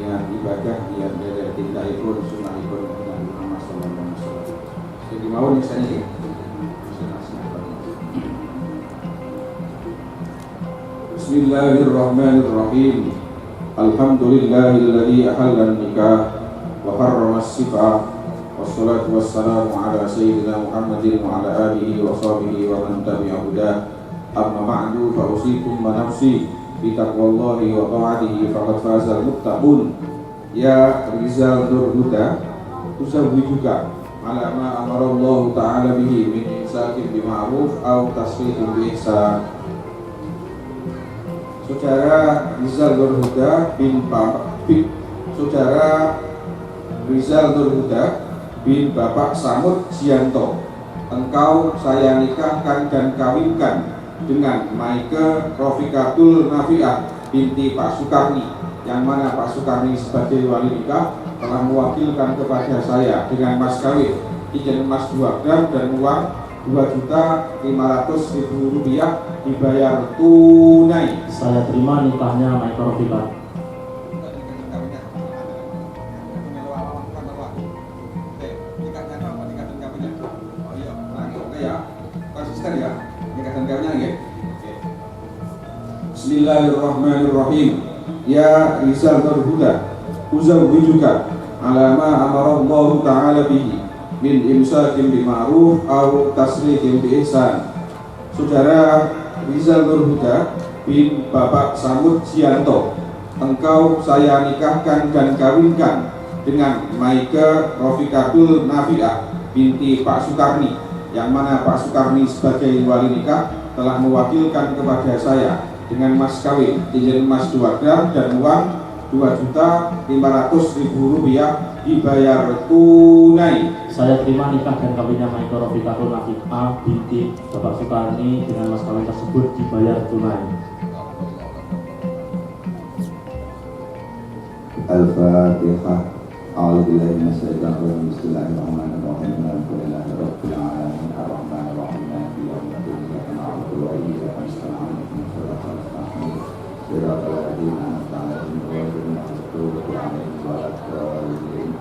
dengan ibadah yang dari tindakipun sunahipun Nabi Muhammad sallallahu alaihi wasallam. Jadi mau nisanya ya. Bismillahirrahmanirrahim. Alhamdulillahilladzi ahalla an-nikah wa harrama as-sifah. Wassalatu wassalamu ala sayyidina Muhammadin wa ala alihi wa sahbihi wa man tabi'a hudah. Amma ba'du fa usikum wa nafsi bi taqwallahi wa ta'atihi faqad fazal muttaqun. Ya Rizal Nur Huda, tuzawwijuka ala ma amarallahu ta'ala bihi min imsakin bi ma'ruf aw tasrihin bi ihsan. Saudara Rizal Nur Huda bin Bapak Samud Jianto, engkau saya nikahkan dan kawinkan dengan Maike Rofikatul Nafiah binti Pak Sukarni, yang mana Pak Sukarni sebagai wali nikah telah mewakilkan kepada saya dengan mas kawin izin emas 2 gram dan uang Rp2.500.000 dibayar tunai. Saya terima nikahnya Maike Rofika. Bismillahirrahmanirrahim. Ya Rizal Nur Huda, uzawwijuka ala ma amarallahu ta'ala bihi min imsakin bi ma'ruf aw tasrihin bi ihsan. Saudara Rizal Nur Huda bin Bapak Samud Jianto, engkau saya nikahkan dan kawinkan dengan Maike Rofikatul Nafiah binti Pak Sukarni, yang mana Pak Sukarni sebagai wali nikah telah mewakilkan kepada saya dengan mas kawin izin emas 2 gram dan uang Rp2.500.000 dibayar tunai. Saya terima nikah dan kawinnya Maike Rofikatul Nafiah binti Bapak Sukarni dengan mas kawin tersebut dibayar tunai. Al-Fatihah. A'udzubillahi minasyaitonir rajim. Bismillahirrahmanirrahim. Alhamdulillahi rabbil alamin. Arrahmanirrahim. Maliki yaumiddin. Iyyaka na'budu wa iyyaka nasta'in. Shiratal ladzina an'amta 'alaihim ghairil maghdubi 'alaihim waladdallin.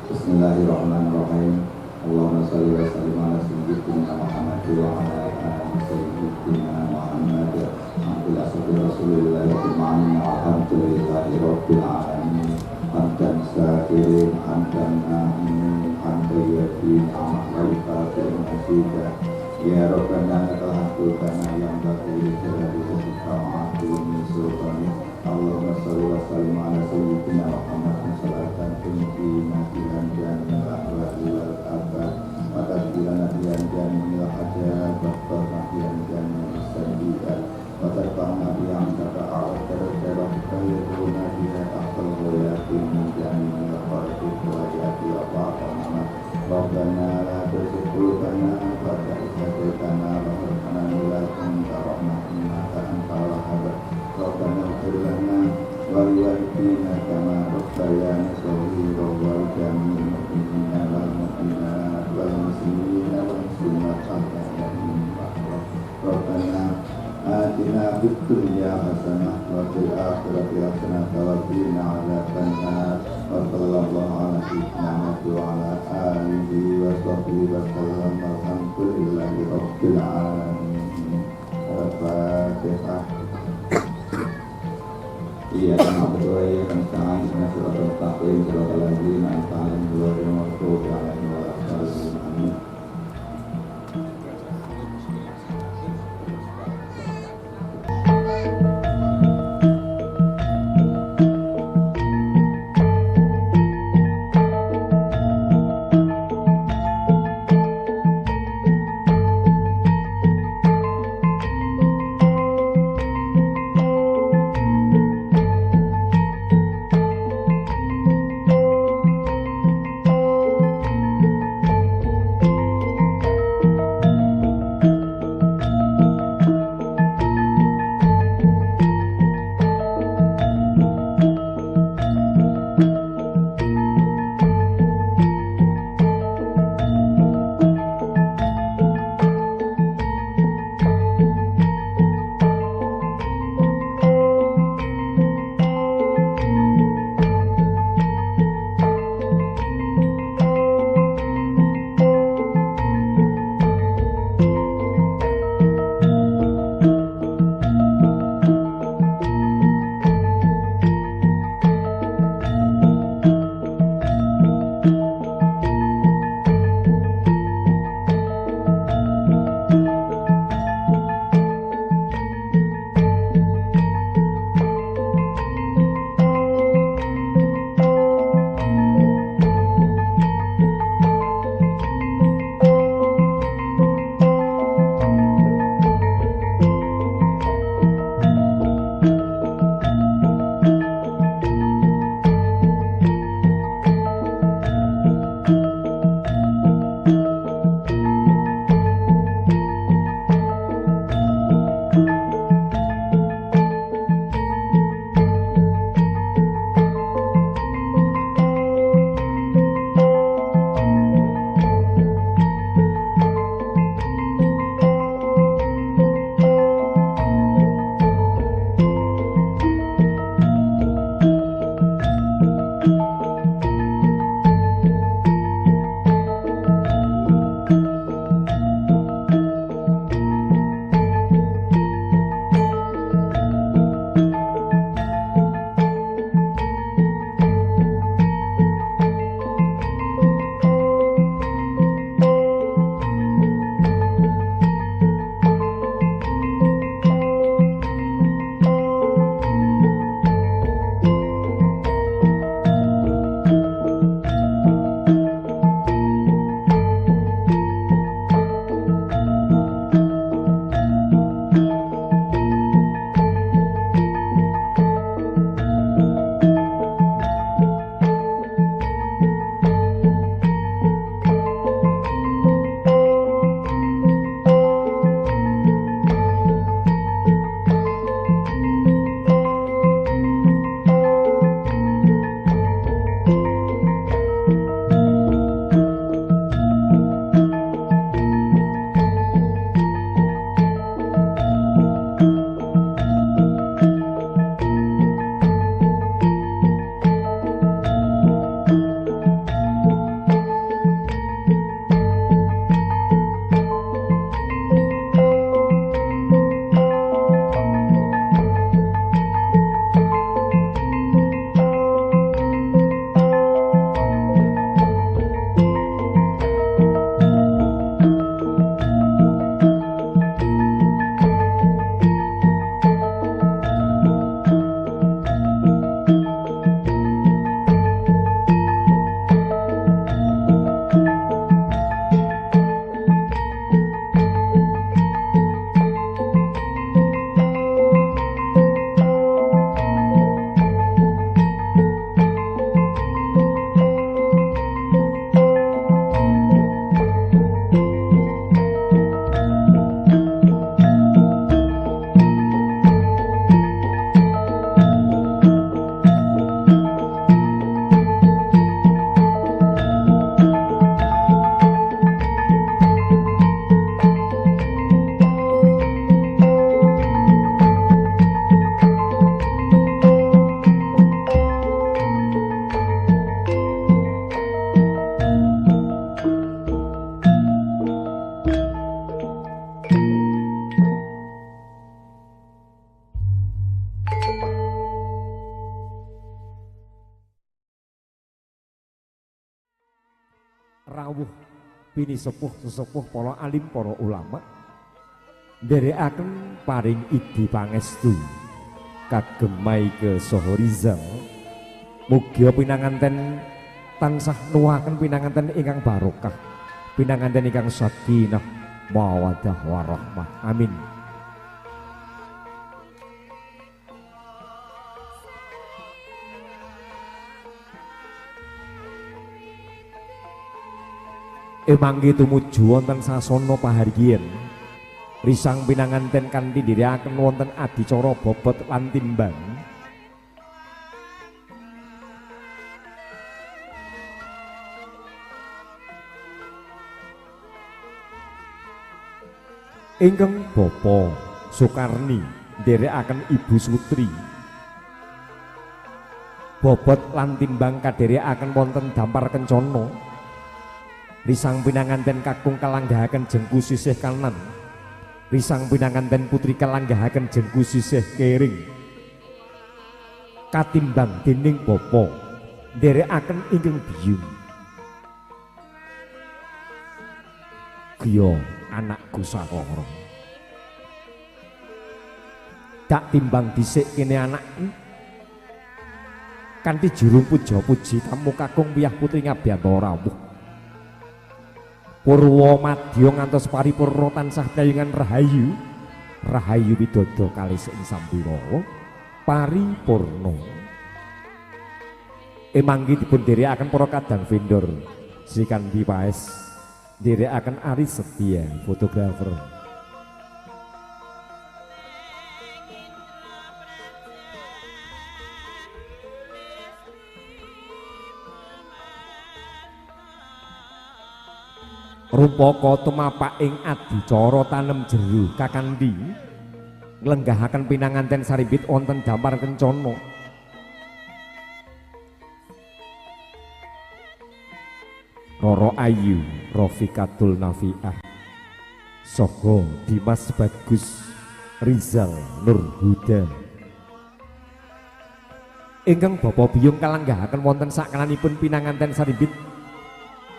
Bismillahirrahmanirrahim. Allahumma shalli wa sallim ala sayyidina Muhammad wa ala ali sayyidina Muhammad. Alhamdulillahi Rasulillah alhamdulillahi rabbil alamin. Hamdan syakirin, hamdan na'imin, hamdan yakin, hamdan kafirin asidah. Ya Rabbana lakal hamdu kama yanbaghi li jalali wajhika wa 'azimi sultanik. Allahumma shalli wa sallim ala sayyidina Muhammadin salatan tunjina bihan jamil ahwali wal abad wa tasbilana bihan jamil hajat wa tarfa'na bihan jamil sayyidat wa tarfa'na bihan taka'a'at darajat khairuna biha tahtal ghayatin min jamil khalqi wa yati wa ta'ala. Rabbana la tuzigh qulubana ba'da idh hadaytana wa hab lana min ladunka rahmatan innaka antal wahhab. Rabbana ighfir lana wa liwalidina kama rabbayana shaghira wal jami'il mu'minina wal mu'minat wal muslimina wal muslimat Rabbana atina fid dunya hasanah wa fil akhirati hasanah wa qina adzabannar. Wa sallallahu ala sayyidina Muhammad wa ala alihi wa sahbihi wa sallam. Alhamdulillahi rabbil alamin. Al-Fatihah. Iya kan betul ya kan sekarang kita sudah bertakwa sudah lagi nanti yang dua yang waktu yang amin. rawuh bini sepuh para alim para ulama nderekaken paring idi pangestu kagem Maike saha Rizal. Mugia pinanganten tansah nuwuhaken pinanganten ingkang barokah, pinanganten ingkang sakinah mawaddah warahmah. Amin. Emanggi tumuju wonten sasana pahargyan risang pinanganten kanthi ndherekaken wonten adicara bobot lan timbang. Ingkang Bapa Soekarni nderekaken Ibu Sutri bobot lan timbang kadherekaken wonten Dampar Kencana risang pinanganten kakung kalanggahaken jengku sisih kanan, risang pinanganten putri kalanggahaken jengku sisih kering, katimbang dening Bapa nderekaken ingkang biyung. Kiyo anakku sakara, dak timbang dhisik kene anakku kanthi juru puja puji kamu kakung piyah putri Ngabyantara rawuh Purwa madya ngantos paripurna tansah piyayungan rahayu, rahayu widodo kalis ing Sambirawa paripurna. Emanggi dipun dherekaken para kadang vendor Srikandi Paes, dherekaken Aris Setia fotografer. Rumpaka tumapak ing adicara tanem jero kakandhi nglenggahaken pinanganten saribit wonten Dampar Kencana. Roro Ayu Rofikatul Nafiah saha Dimas Bagus Rizal Nur Huda ingkang Bapa biyung kalanggahaken wonten sakananipun pinanganten saribit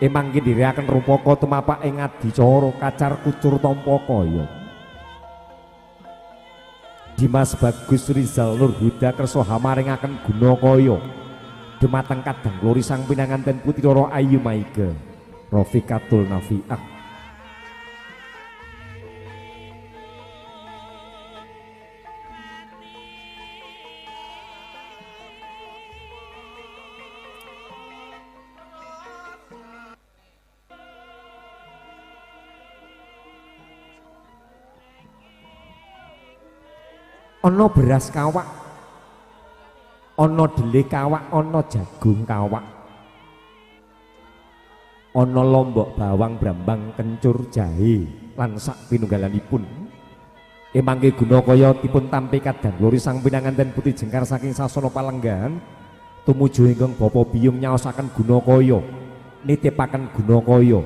emanggi dherekaken rumpaka tumapak ing adicara kacar kucur tampa kaya. Dimas Bagus Rizal Nur Huda kersa hamaringaken guna kaya dumateng kadang glori sang pinanganten putri Roro Ayu Maike Rofikatul Nafiah. Ana beras kawak, ana dhelé kawak, ana jagung kawak, ana lombok bawang brambang kencur jahe lan sak pinunggalanipun. Emangge guna kaya dipun tampi kadang glori sang pinanganten putri jengkar saking sasana palenggahan tumuju ingkang Bapa biyung nyaosaken guna kaya nitipaken guna kaya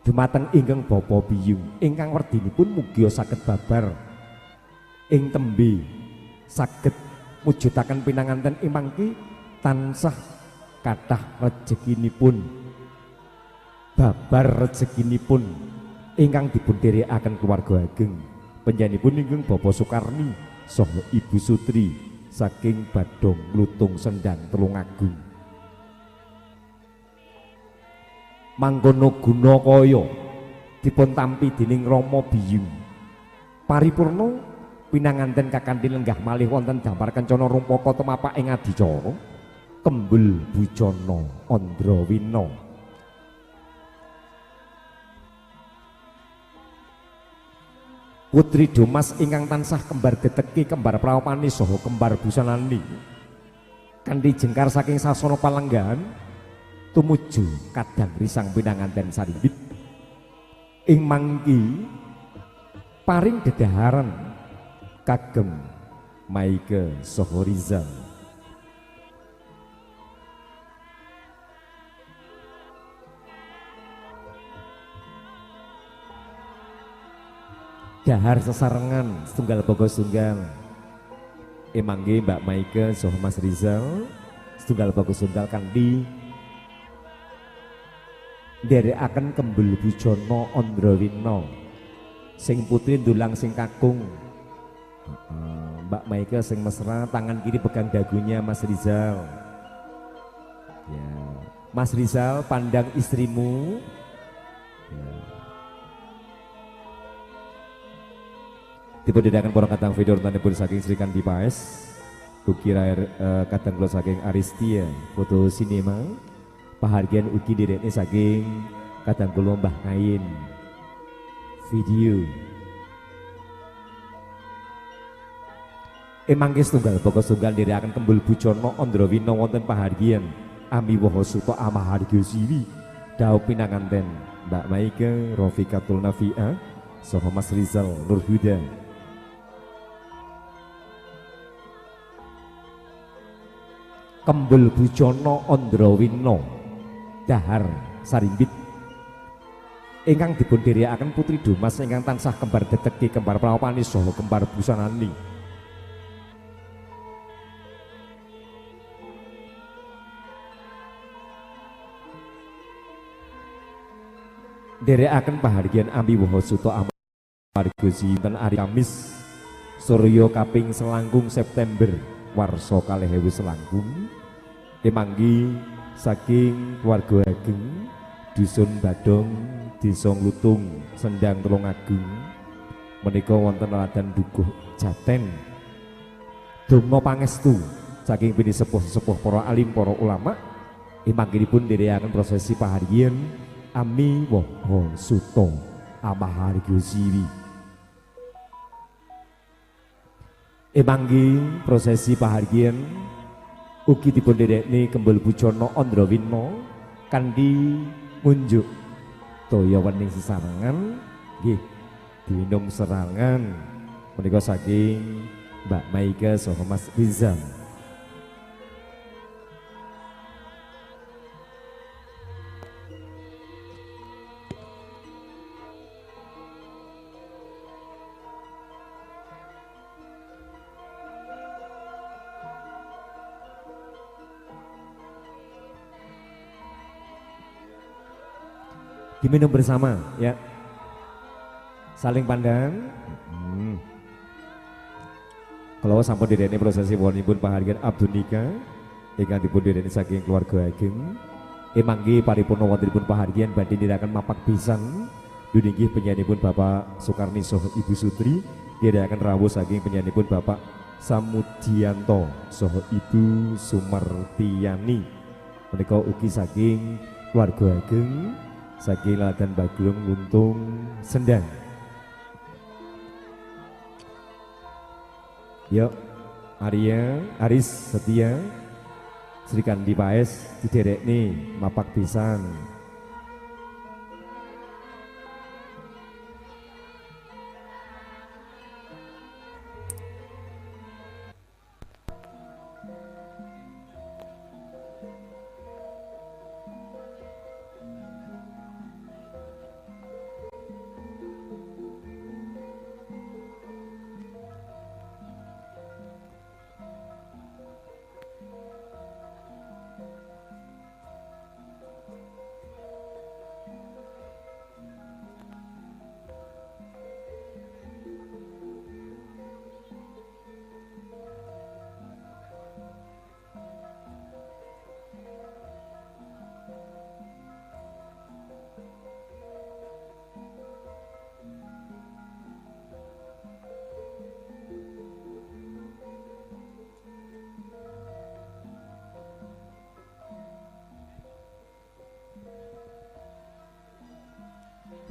dumateng ingkang Bapa biyung ingkang werdinipun mugia saged babar ing tembe saged mujudaken pinanganten imangki tansah kathah rejekinipun babar rejekinipun ingkang dipun dherekaken keluarga ageng panjenenganipun ingkang Bapa Soekarni saha Ibu Sutri saking Badong Lutung Sendang Tulungagung. Mangkono guna kaya dipun tampi dening Rama biyung paripurna pinanganten kakandhi lenggah malih wonten Dampar Kencana rumpaka tumapak ing adicara Kembul Bujana Andrawina. Putri Domas ingkang tansah kembar geteki, kembar prawapani saha kembar busanani kanthi jengkar saking sasana palenggahan tumuju kadang risang pinanganten saribit ing mangki paring dedaharan kagem Maike saha Rizal. Dahar sesarengan setunggal bogo sunggal emangge Mbak Maike saha Mas Rizal setunggal bogo sunggal kanthi nderekaken Kembel Bujana Andrawina sing putri ndulang sing kakung. Mbak Maike sing mesra, tangan kiri pegang dagunya Mas Rizal. Ya, Mas Rizal pandang istrimu. Ya. Tipe didakan para kadang video tanipun saking Sri Kandi Paes. Ukira kadang kula saking Aristia foto sinema. Pahargian ugi direkne saking kadang kula Mbah Kain video. Emangke setunggal pokok setunggal nderekaken Kembel Bujana Andrawina wonten pahargian Ami Woho Suto Amahargya Siwi dawuh pinanganten Mbak Maike Rofikatul Nafi'ah saha Mas Rizal Nur Huda. Kembel Bujana Andrawina dahar sarimbit ingkang dipun dherekaken Putri Dumas ingkang tansah kembar deteki kembar prawapani saha kembar busanani. Nderekaken pahargyan Ami Woho Suto Amarga Sinten ari Kamis Surya kaping selangkung September warsa kalih ewu selangkung emanggi saking keluarga ageng Dusun Badong Desa Nglutung Sendang Tulungagung menika wonten laladan dukuh jaten donga pangestu saking pini sepuh-sepuh para alim para ulama emangginipun nderekaken prosesi pahargyan Ami Woho Suto Amahargya Siwi. Emanggi prosesi pahargyan ugi dipun dherekne Kembel Bujana Andrawina kanthi ngunjuk toya wening sesarengan nggih dinung serangan menika saking Mbak Maike saha Mas Rizal. Diminum bersama ya, saling pandang. Kalau sampun direne prosesi wonipun pahargyan Abdun Nikah ingkang dipun direne saking keluarga ageng emanggi paripurna wontenipun pahargyan badhe nindakaken mapak pisan dunggih penyanipun Bapak Sukarni saha Ibu Sutri nindakaken rawuh saking penyanipun Bapak Samudianto saha Ibu Sumartiyani menika ugi saking keluarga ageng saking laladan Baglung Luntung Sendang. Yuk Arya Aris Setia Sri Kandi Paes diderekne mapak pisan.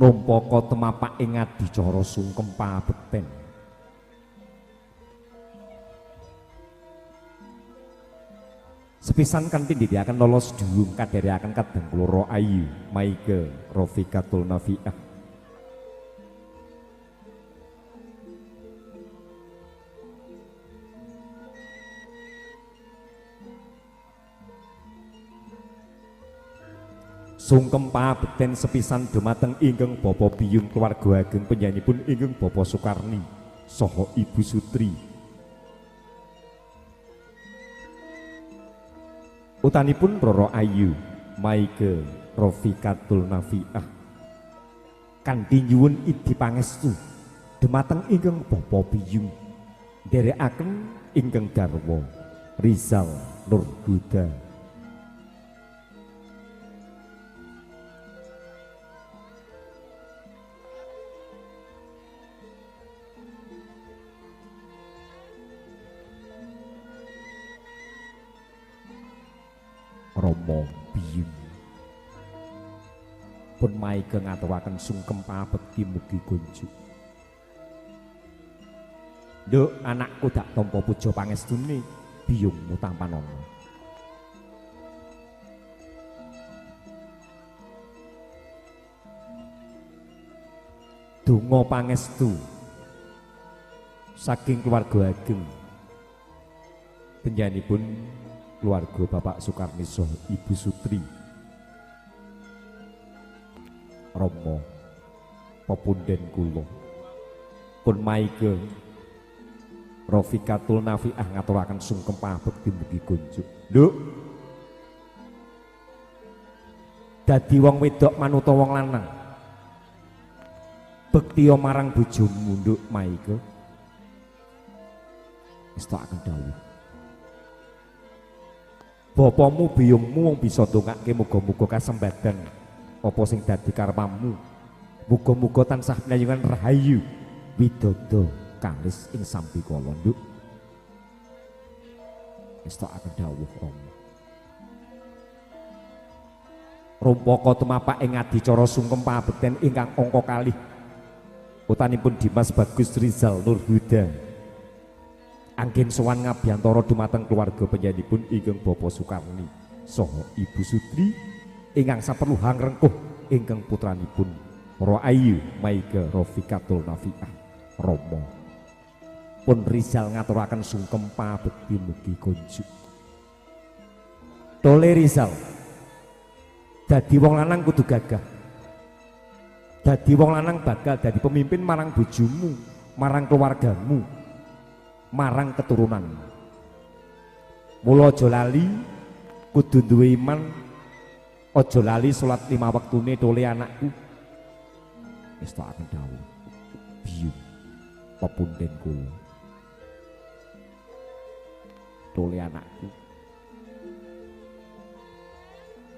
Numpaka temapak ing adicara sungkem pabekten. Sepisan kanthi ndhedhekaken lolos dhuwung kadherekaken kadang kula Ayu Maike Rofikatul Nafi'ah. Sungkem pabekten sepisan dumateng ingkang Bapa Biyung keluarga ageng penyanipun ingkang Bapa Sukarni saha Ibu Sutri. Utanipun Roro Ayu Maike Rofikatul Nafiah kanthi nyuwun idi pangestu dumateng ingkang bapa biyung nderekaken ingkang garwa Rizal Nur Huda. Romo biyung pun maike ngaturaken sungkem pabekti mugi kunjuk. Nduk anakku dak tampa puja pangestune biyungmu tampanana. Donga pangestu saking keluarga ageng panjenenganipun keluarga Bapak Sukarni saha Ibu Sutri. Rama pepunden kula pun maike Rofikatul Nafiah ngaturaken sungkem pabekti mugi kunjuk. Nduk dadi wong wedok manut wong lanang bektiya marang bojomu nduk maike wis tak akan dawuh. Bapamu biyungmu wong bisa ndongake muga-muga kasembadan apa sing dadi karepamu. Muga-muga tansah pinayungan rahayu widodo kalis ing sambikala nduk. Wis tak akan dawuh Rama. Rumpaka tumapak ing adicara sungkem pabekten ingkang angka kalih. Putanipun Dimas Bagus Rizal Nur Huda anggen sowan ngabiyantara dumateng keluarga panjenenganipun ingkang Bapak Sukarni saha Ibu Sutri ingkang saperlu hangrengkuh ingkang putranipun Roayu Maike Rofikatul Nafiah. Rama pun Rizal ngaturaken sungkem pabekti mugi kunjuk. Tole Rizal dadi wong lanang kudu gagah. Dadi wong lanang bakal dadi pemimpin marang bojomu, marang keluargamu, marang keturunan. Mula aja lali kudu duwe iman, aja lali salat 5 wektune tole anakku. Wis tak akan dawuh. Biyung pepunden kula. Tole anakku.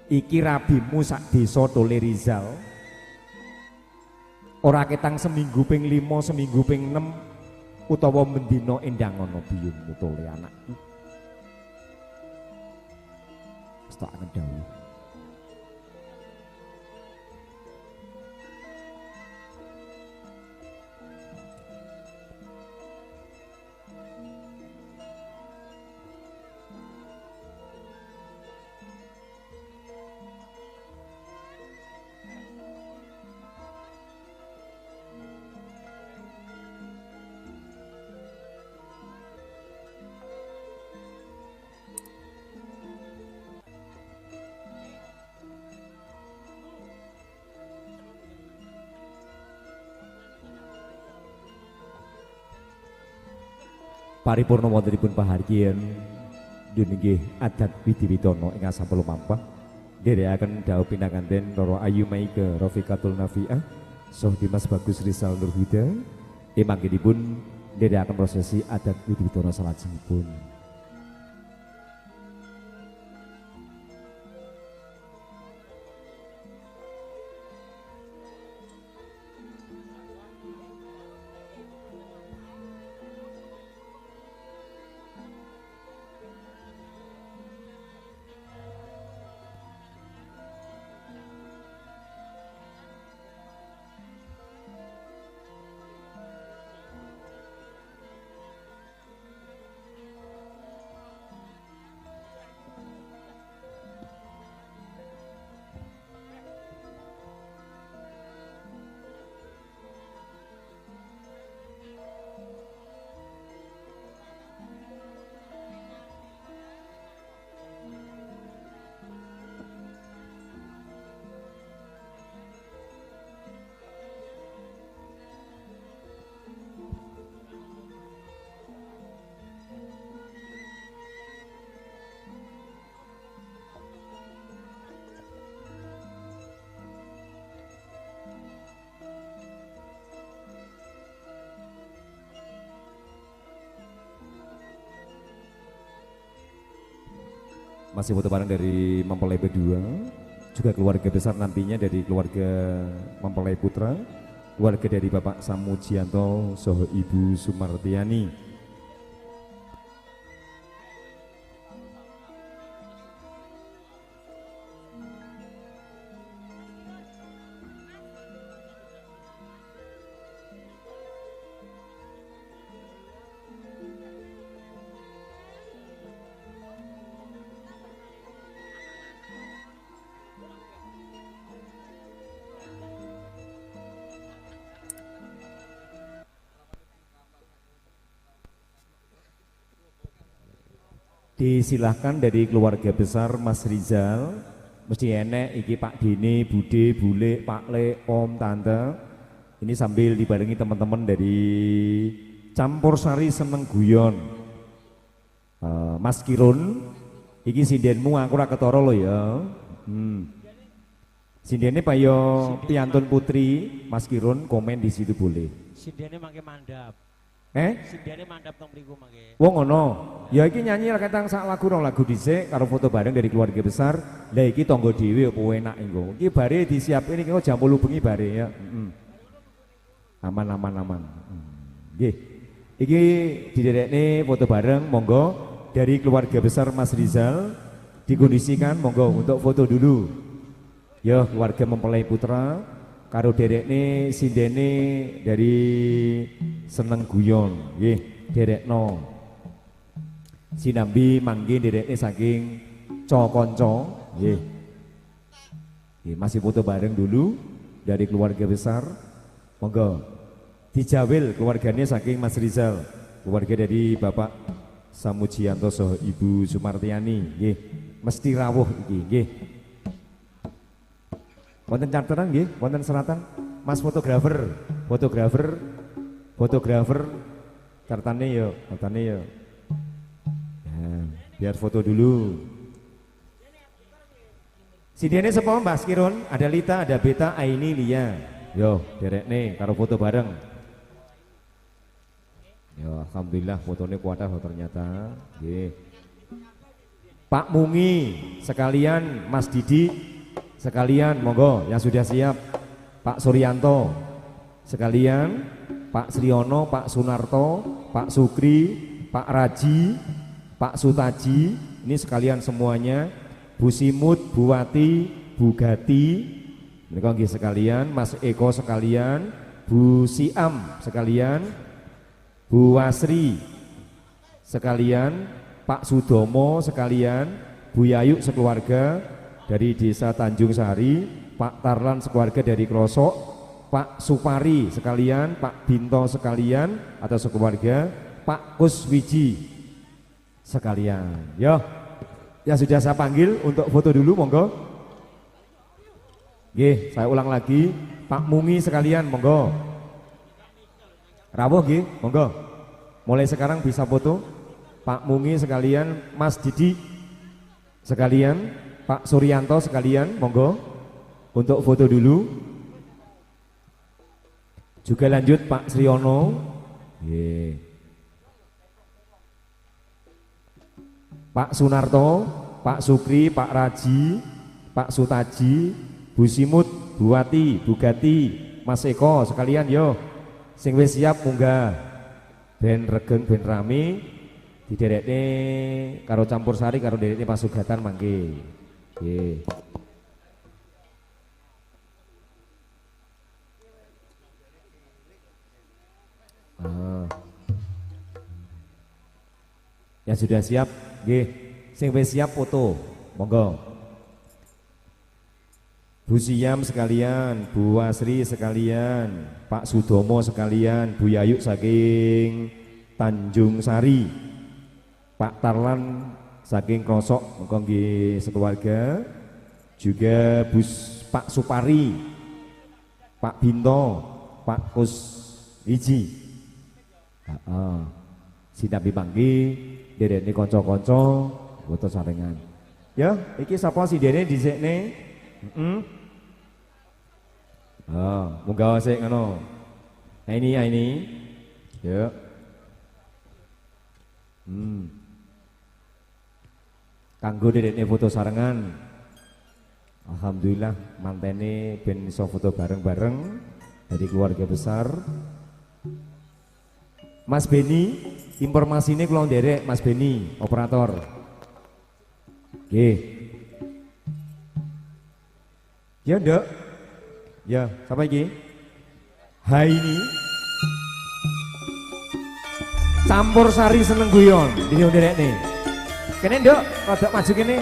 Iki rabimu sak desa Tole Rizal. Ora ketang seminggu ping 5, seminggu ping 6 utawa mendina endang ana biyungmu Tole anakku. Wis tak akan dawuh. Paripurna wontenipun pahargyan dunggih adat widiwidana ing asam lumampah nderekaken dawuh pinanganten Roro Ayu Maike Rofikatul Nafiah saha Dimas Bagus Rizal Nur Huda emanggenipun nderekaken prosesi adat widiwidana salajengipun. masih foto bareng dari Mempelai Berdua, juga keluarga besar nantinya dari keluarga Mempelai Putra, keluarga dari Bapak Samujianto Soho Ibu Sumartiani. Disilahkan dari keluarga besar Mas Rizal, mesti enek iki Pak Dini, Bude, Bule, Pak Le, Om, Tante. Ini sambil dibarengi teman-teman dari Campur Sari Seneng Guyon. Mas Kirun, iki sindenmu aku ora ketara lho ya. Sindene Pak yo piantun putri Mas Kirun, komen di situ boleh. Sindene mangke mandap. Sindene mandap teng mriku mangke. Wong ngono. Ya iki nyanyi ketang sak lagu rong lagu dhisik karo foto bareng dari keluarga besar. Lah iki tangga dhewe apa enak engko. Iki bare disiapke iki jam 8 bengi bare ya. Aman. Nggih. Iki diderekne foto bareng monggo dari keluarga besar Mas Rizal dikondisikan monggo untuk foto dulu. Ya keluarga Mempelai Putra karo derekne sindene dari Seneng Guyon nggih derekno sinambi mangke derekne saking Cokonco nggih masih foto bareng dulu dari keluarga besar monggo dijawil keluarganya saking Mas Rizal keluarga dari Bapak Samujianto Soho Ibu Sumartiani nggih mesti rawuh iki nggih. Wonten charteran nggih, wonten seratan. Mas fotografer, cartane yo. Nah, biar foto dulu. Sidene sapa Mbak Kirun? Ada Lita, ada Beta, Aini, Lia. Yo, derekne karo foto bareng. Yo, alhamdulillah fotonya kuatah ternyata. Nggih. Pak Mungi sekalian Mas Didi sekalian monggo yang sudah siap Pak Suryanto sekalian Pak Sriono, Pak Sunarto, Pak Sukri, Pak Raji, Pak Sutaji ini sekalian semuanya Bu Simut, Bu Wati, Bu Gati mereka nggih sekalian Mas Eko sekalian Bu Siam sekalian Bu Wasri sekalian Pak Sudomo sekalian Bu Yayu sekeluarga dari Desa Tanjung Sari, Pak Tarlan sekeluarga dari Krosok, Pak Supari sekalian, Pak Binto sekalian atau sekeluarga, Pak Kuswiji sekalian. Ya sudah saya panggil untuk foto dulu monggo. Nggih, saya ulang lagi, Pak Mungi sekalian monggo. Rawuh nggih, monggo. Mulai sekarang bisa foto. Pak Mungi sekalian, Mas Didi sekalian, Pak Suryanto sekalian, monggo untuk foto dulu. Juga lanjut Pak Sriono, Pak Sunarto, Pak Sukri, Pak Raji, Pak Sutaji, Bu Simut, Bu Wati, Bu Gati, Mas Eko sekalian yo. Sing wis siap munggah. Ben regeng ben rame diderekne karo Campur Sari karo derekne Pasugatan mangke. Yang sudah siap, nggih. Sing wis siap foto, monggo. Bu Siam sekalian, Bu Wasri sekalian, Pak Sudomo sekalian, Bu Yayu saking Tanjung Sari, Pak Tarlan saking Krosok monggo nggih sekeluarga juga Pak Supari Pak Binto Pak Kus Iji sinabi panggi derene kanca-kanca foto sarengan ya iki sapa sidene dhisikne munggah sik ngono ini ya Kanggo dedekne foto sarengan. Alhamdulillah mantene ben iso foto bareng-bareng dari keluarga besar. Mas Beni, informasinya kula nderek Mas Beni, operator. Nggih. Ya, Nduk. Ya, siapa iki? Hai ini. Campur sari seneng guyon, dene nderekne. Kene, Nduk, rada maju kene.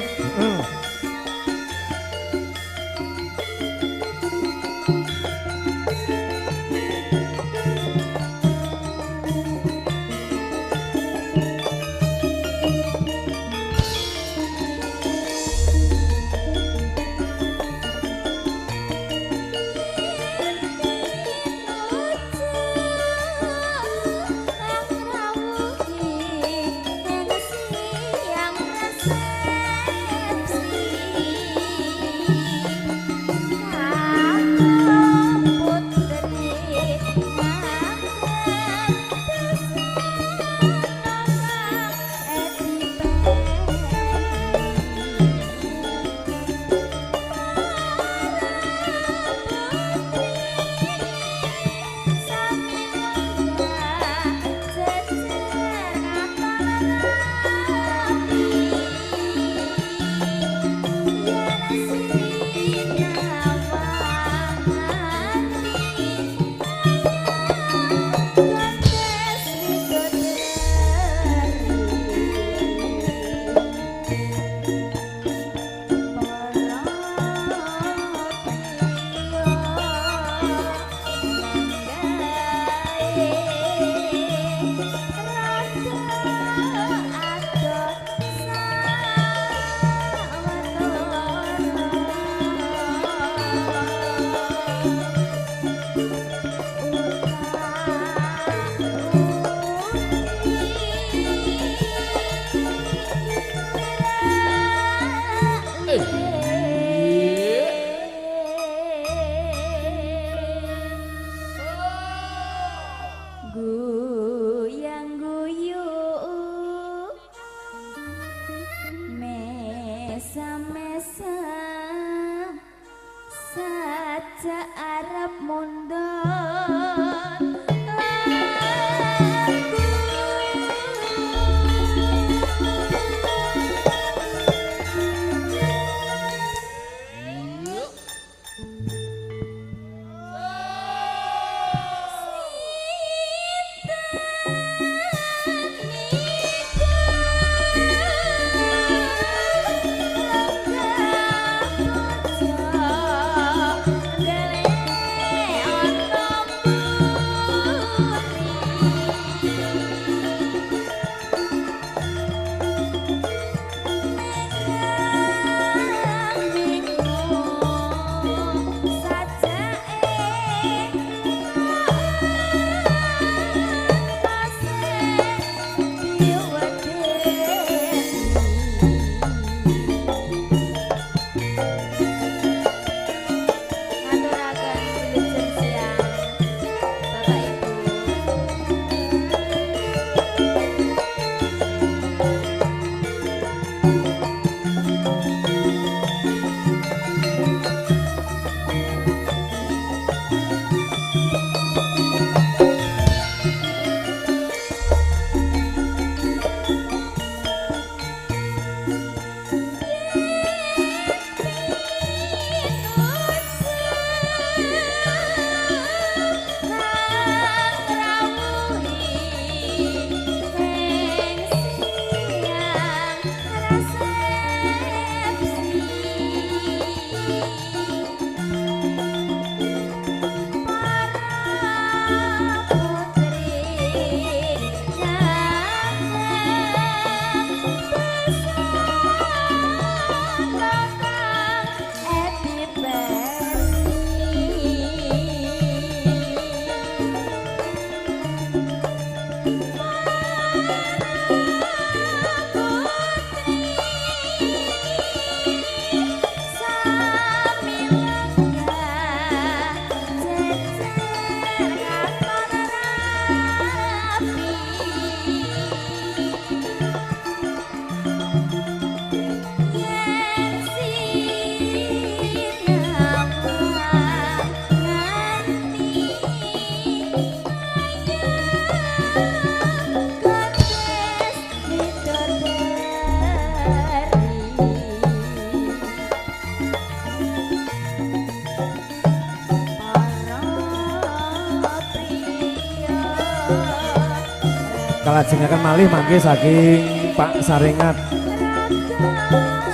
kalajengaken malih mangke saking Pak Sarengat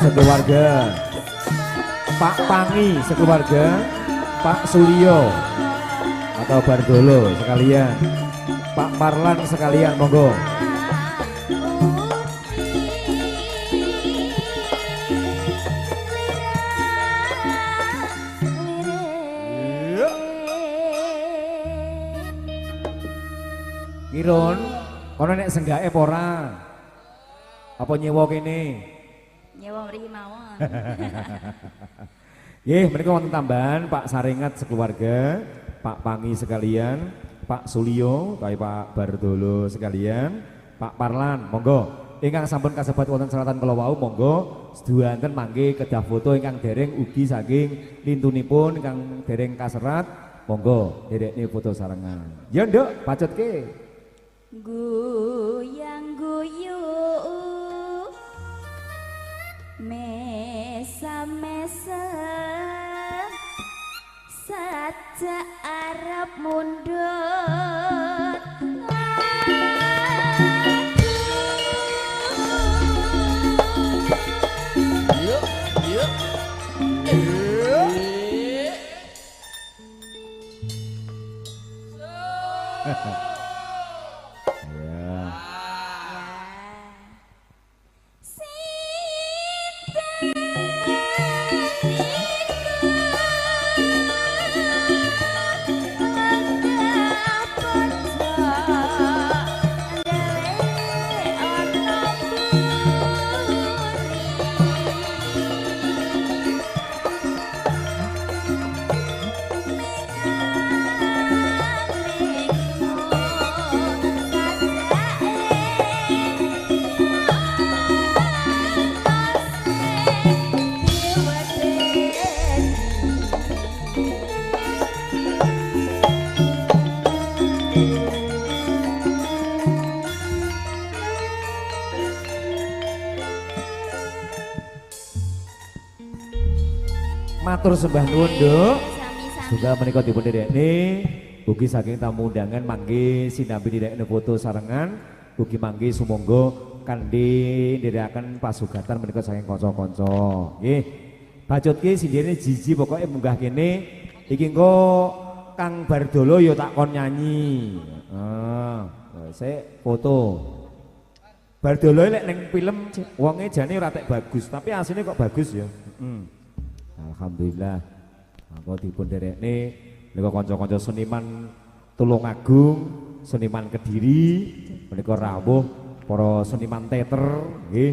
sekeluarga, Pak Pangi sekeluarga, Pak Suryo atau Bardolo sekalian, Pak Parlan sekalian, monggo. Kirun, kono nek senggake apa ora? Apa nyewa kene? Nyewa mriki mawon. Nggih, menika wonten tambahan Pak Sarengat sekeluarga, Pak Pangi sekalian, Pak Sulio, kaya Pak Bardolo sekalian, Pak Parlan, monggo. Ingkang sampun kasebat wonten selatan kala wau, monggo seduhanten mangke kedah foto ingkang dereng ugi saking lintunipun ingkang dereng kaserat, monggo derekne foto sarengan. Ya nduk, pacetke. Goyang guyuh mesa-mesa saja arep mundur matur sembah nuwun Nduk. sami-sami. Juga menika dipun derekne ugi saking tamu undangan mangke sinambi derekne foto sarengan ugi mangke sumangga kandhe nderekaken pasugatan menika saking kanca-kanca. Nggih. Bacutke sindene jiji pokoke munggah kene iki engko Kang Bardolo ya tak kon nyanyi. Sik foto. Bardolo lek ning film wonge jane ora tek bagus, tapi asline kok bagus ya. Alhamdulillah. Monggo dipun derekne menika kanca-kanca seniman Tulungagung, seniman Kediri, menika rawuh para seniman teater nggih.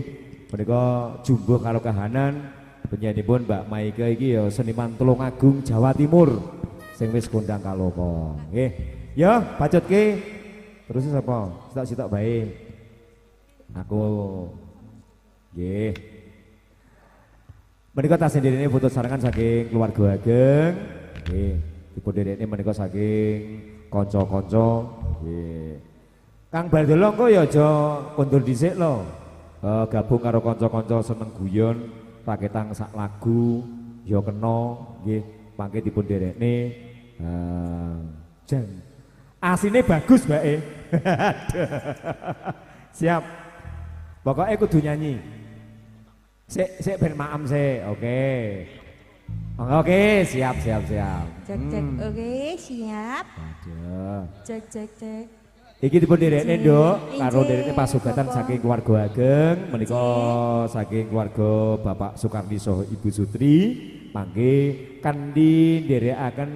Menika jumbuh karo kahanan penyanipun Mbak Maike iki ya seniman Tulungagung Jawa Timur sing wis kondang kaloka. Nggih. Ya, bacutke. Terus sapa? Sitok-sitok bae. Aku nggih. Menika tas sendiri foto sarangan saking keluarga ageng, nggih. Dipun derekne menika saking kanca-kanca, nggih. Kang Bardolo engko ya aja kondur dhisik lho. Gabung karo kanca-kanca seneng guyon, raketang sak lagu, ya kena, nggih. Mangke dipun derekne jan. Asine bagus, Mbak. Siap. Pokoknya kudu nyanyi. Sik ben maem sik. Oke. Oke, siap. Cek oke siap. Aduh. Cek. Iki dipun derekne, Nduk, karo Injih, derekne pasugatan Bapak. saking keluarga ageng, menika saking keluarga Bapak Soekarni saha Ibu Sutri, mangke kandhi nderekaken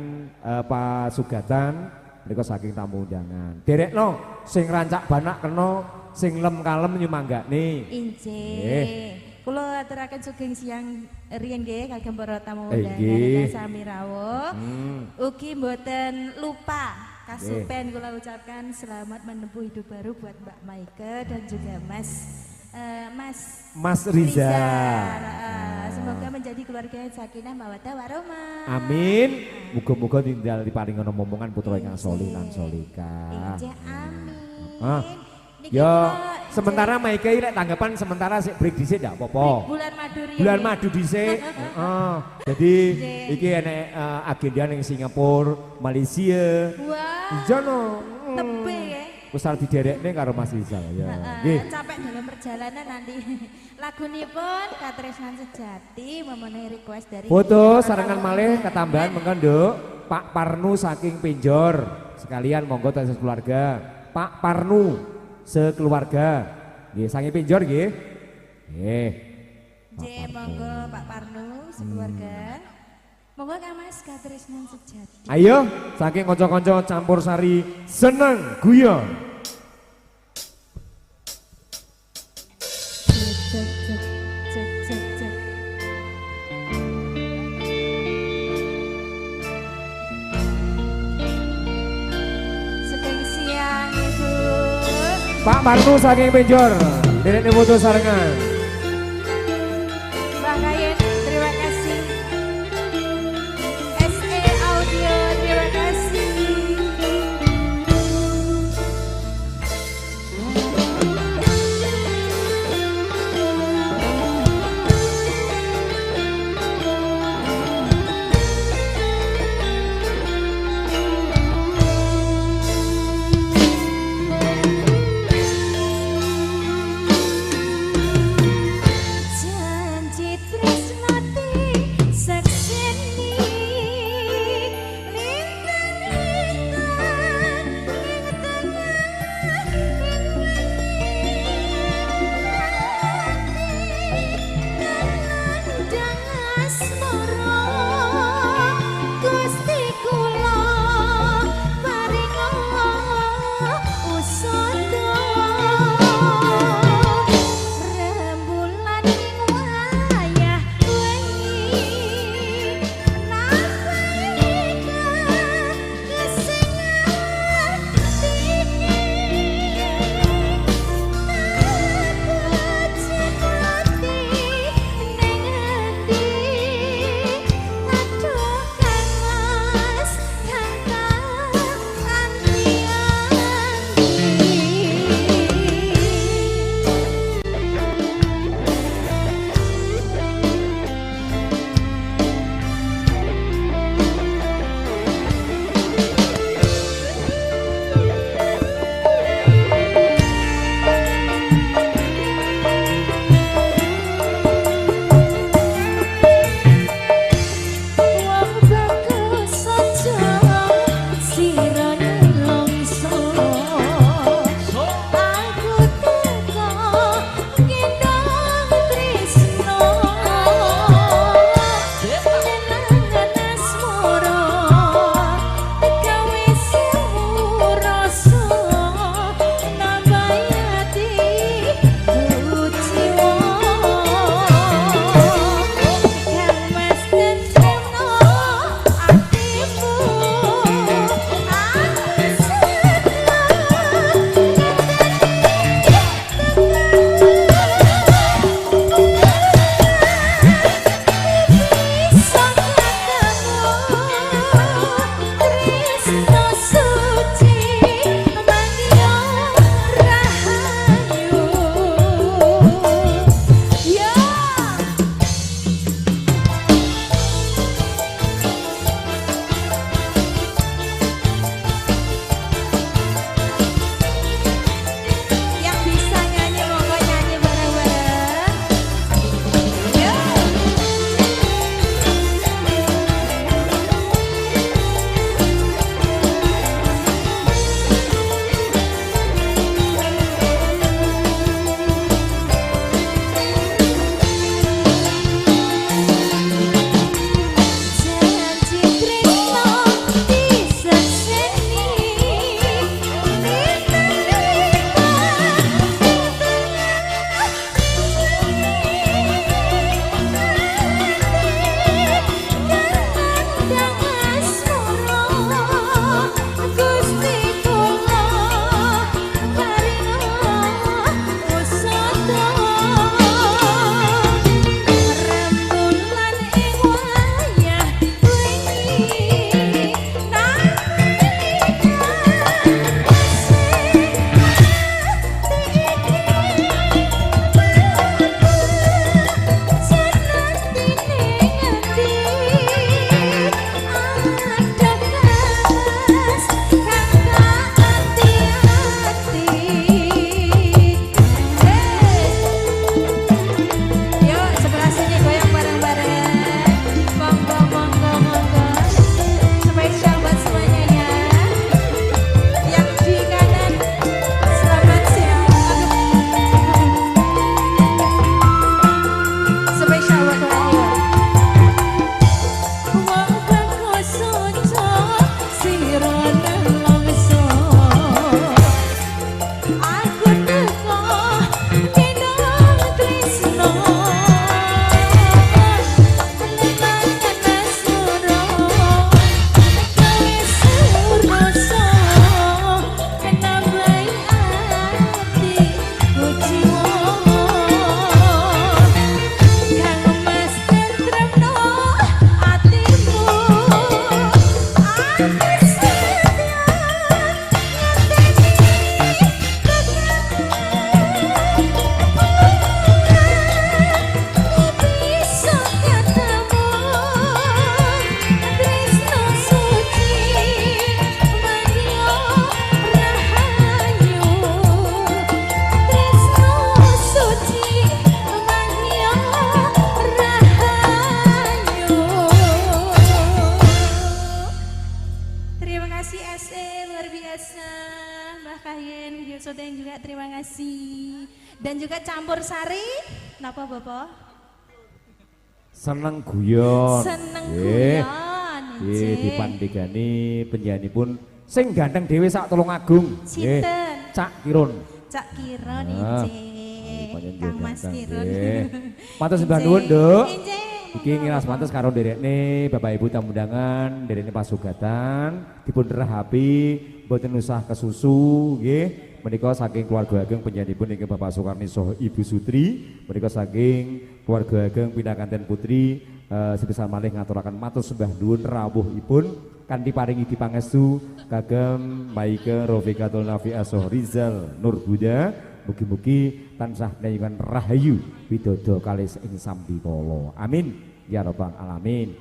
pasugatan menika saking tamu undangan. Derekno sing rancak banak kena, sing lem kalem nyumanggane. Injih. Kula aturaken sugeng siang riyen nggih kagem para tamu Inggih. undangan sami rawuh. Ugi mboten lupa kasupen kula ucapkan selamat menempuh hidup baru buat Mbak Maike dan juga Mas Riza. Semoga menjadi keluarga yang sakinah mawaddah warahmah. Amin. Muga-muga tinggal diparingi momongan putra ingkang saleh lan salihah. Injih amin. Ah. Niki Ya, kula sementara Maike rek tanggapan sementara sik break dhisik ndak apa-apa. bulan madu riyen. Bulan madu dhisik. Jadi Nggih. iki enek agenda ning Singapura, Malaysia. Wah. Jono. Tebe ya. Kusar diderekne karo Mas Rizal ya. Nggih. Capek dalam perjalanan nanti. Lagunipun Katresnan Sejati memenuhi request dari Foto sarangan malih ketambahan mengko Nduk. Pak Parnu saking Pinjor. Sekalian monggo tas keluarga. Pak Parnu sekeluarga. Nggih, saking Pinjor nggih. Nggih. Monggo Pak Parnu sekeluarga. Monggo Kang Mas Katresnan Sejati. Ayo, saking kanca-kanca campur sari seneng guyon. Cek cek cek cek cek. Sedang siang Ibu. Pak Parnu saking Pinjor. Derek foto sarengan. Mbak Kayen, terima kasih. SE Audio, terima kasih. Janji tresnati sakseni lintang-lintang ing tengah kandhang asmara Gusti kula paringa usada rembulan ing wayah wengi napaika kesengat iki takut cenati ning ati Kayin, Yusudeng juga terima kasih. Dan juga campur sari, napa Bapak? Seneng guyon. Seneng Nggih. guyon. Nggih, dipandhigani penyanipun sing ganteng dhewe sak Tulungagung. Nggih. Sinten? Cak Kirun. Cak Kiron Ah. Injih. Kang Mas Kiron. Matur sembah nuwun, Nduk. Injih. Iki ngiras pantes karo nderekne Bapak Ibu tamu undangan, nderekne pasugatan dipun rahapi boten usah kesusu nggih. Menika saking keluarga ageng penyanipun inggih Bapak Sukarni saha Ibu Sutri. Menika saking keluarga ageng Pinakanten Putri sebesar malih ngaturaken matur sembah nuwun rawuhipun kanthi paringi dipangestu kagem Maike Rofikatul Nafi'ah saha Rizal Nur Huda. Mugi-mugi tansah nayungan rahayu widodo kalis ing sambikala. Amin ya rabbal alamin.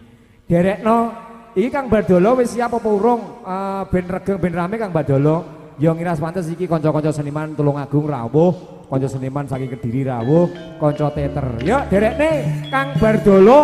Derekno iki Kang Badolo wis siap apa urung? Ben regeng ben rame Kang Badolo. Ya ngiras pantes iki kanca-kanca seniman Tulungagung rawuh, kanca seniman saking Kediri rawuh, kanca teater. Yuk derekne Kang Badolo.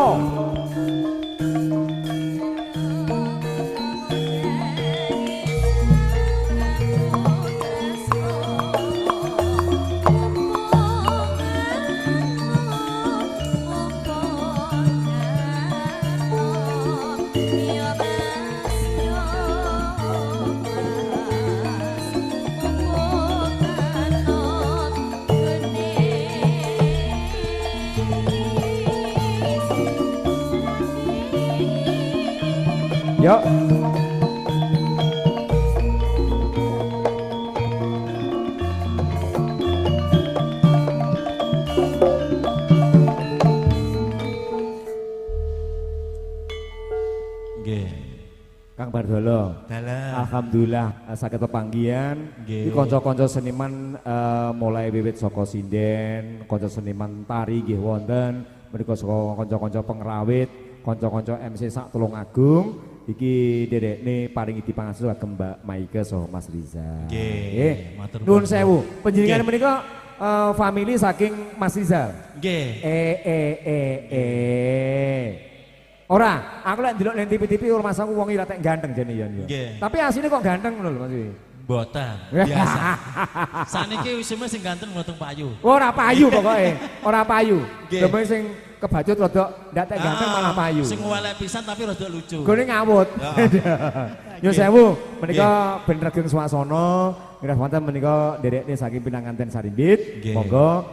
Yuk. Nggih. Kang Bardolo. Dalah. Alhamdulillah saged pepanggihan. Nggih. Iki kanca-kanca seniman mulai wiwit saka sinden, kanca seniman tari nggih wonten, menika saka kanca-kanca pengrawit, kanca-kanca MC sak Tulungagung. Iki derekne paringi dipangasul kagem Mbak Maike saha Mas Rizal. Nggih, matur Nuwun nuwun. sewu. Panjenengan Nggih. menika family saking Mas Rizal. Nggih. Ora, aku lek ndelok ning TV-TV rumah aku wong ira tek ganteng jane ya. Nggih. Tapi asline kok ganteng ngono lho Mas. Mboten. Biasa. Saniki wisime sing ganteng mboten payu. Ora payu pokoke, ora payu. Nggih. Demene sing kebacut rada ndak tek ganteng malah payu. Sing welek pisan tapi rada lucu. Gone ngawut. Nyun sewu, menika ben regeng swasana, ngiras wonten menika nderekne saking Pinanganten Sarimbit. Nggih. Monggo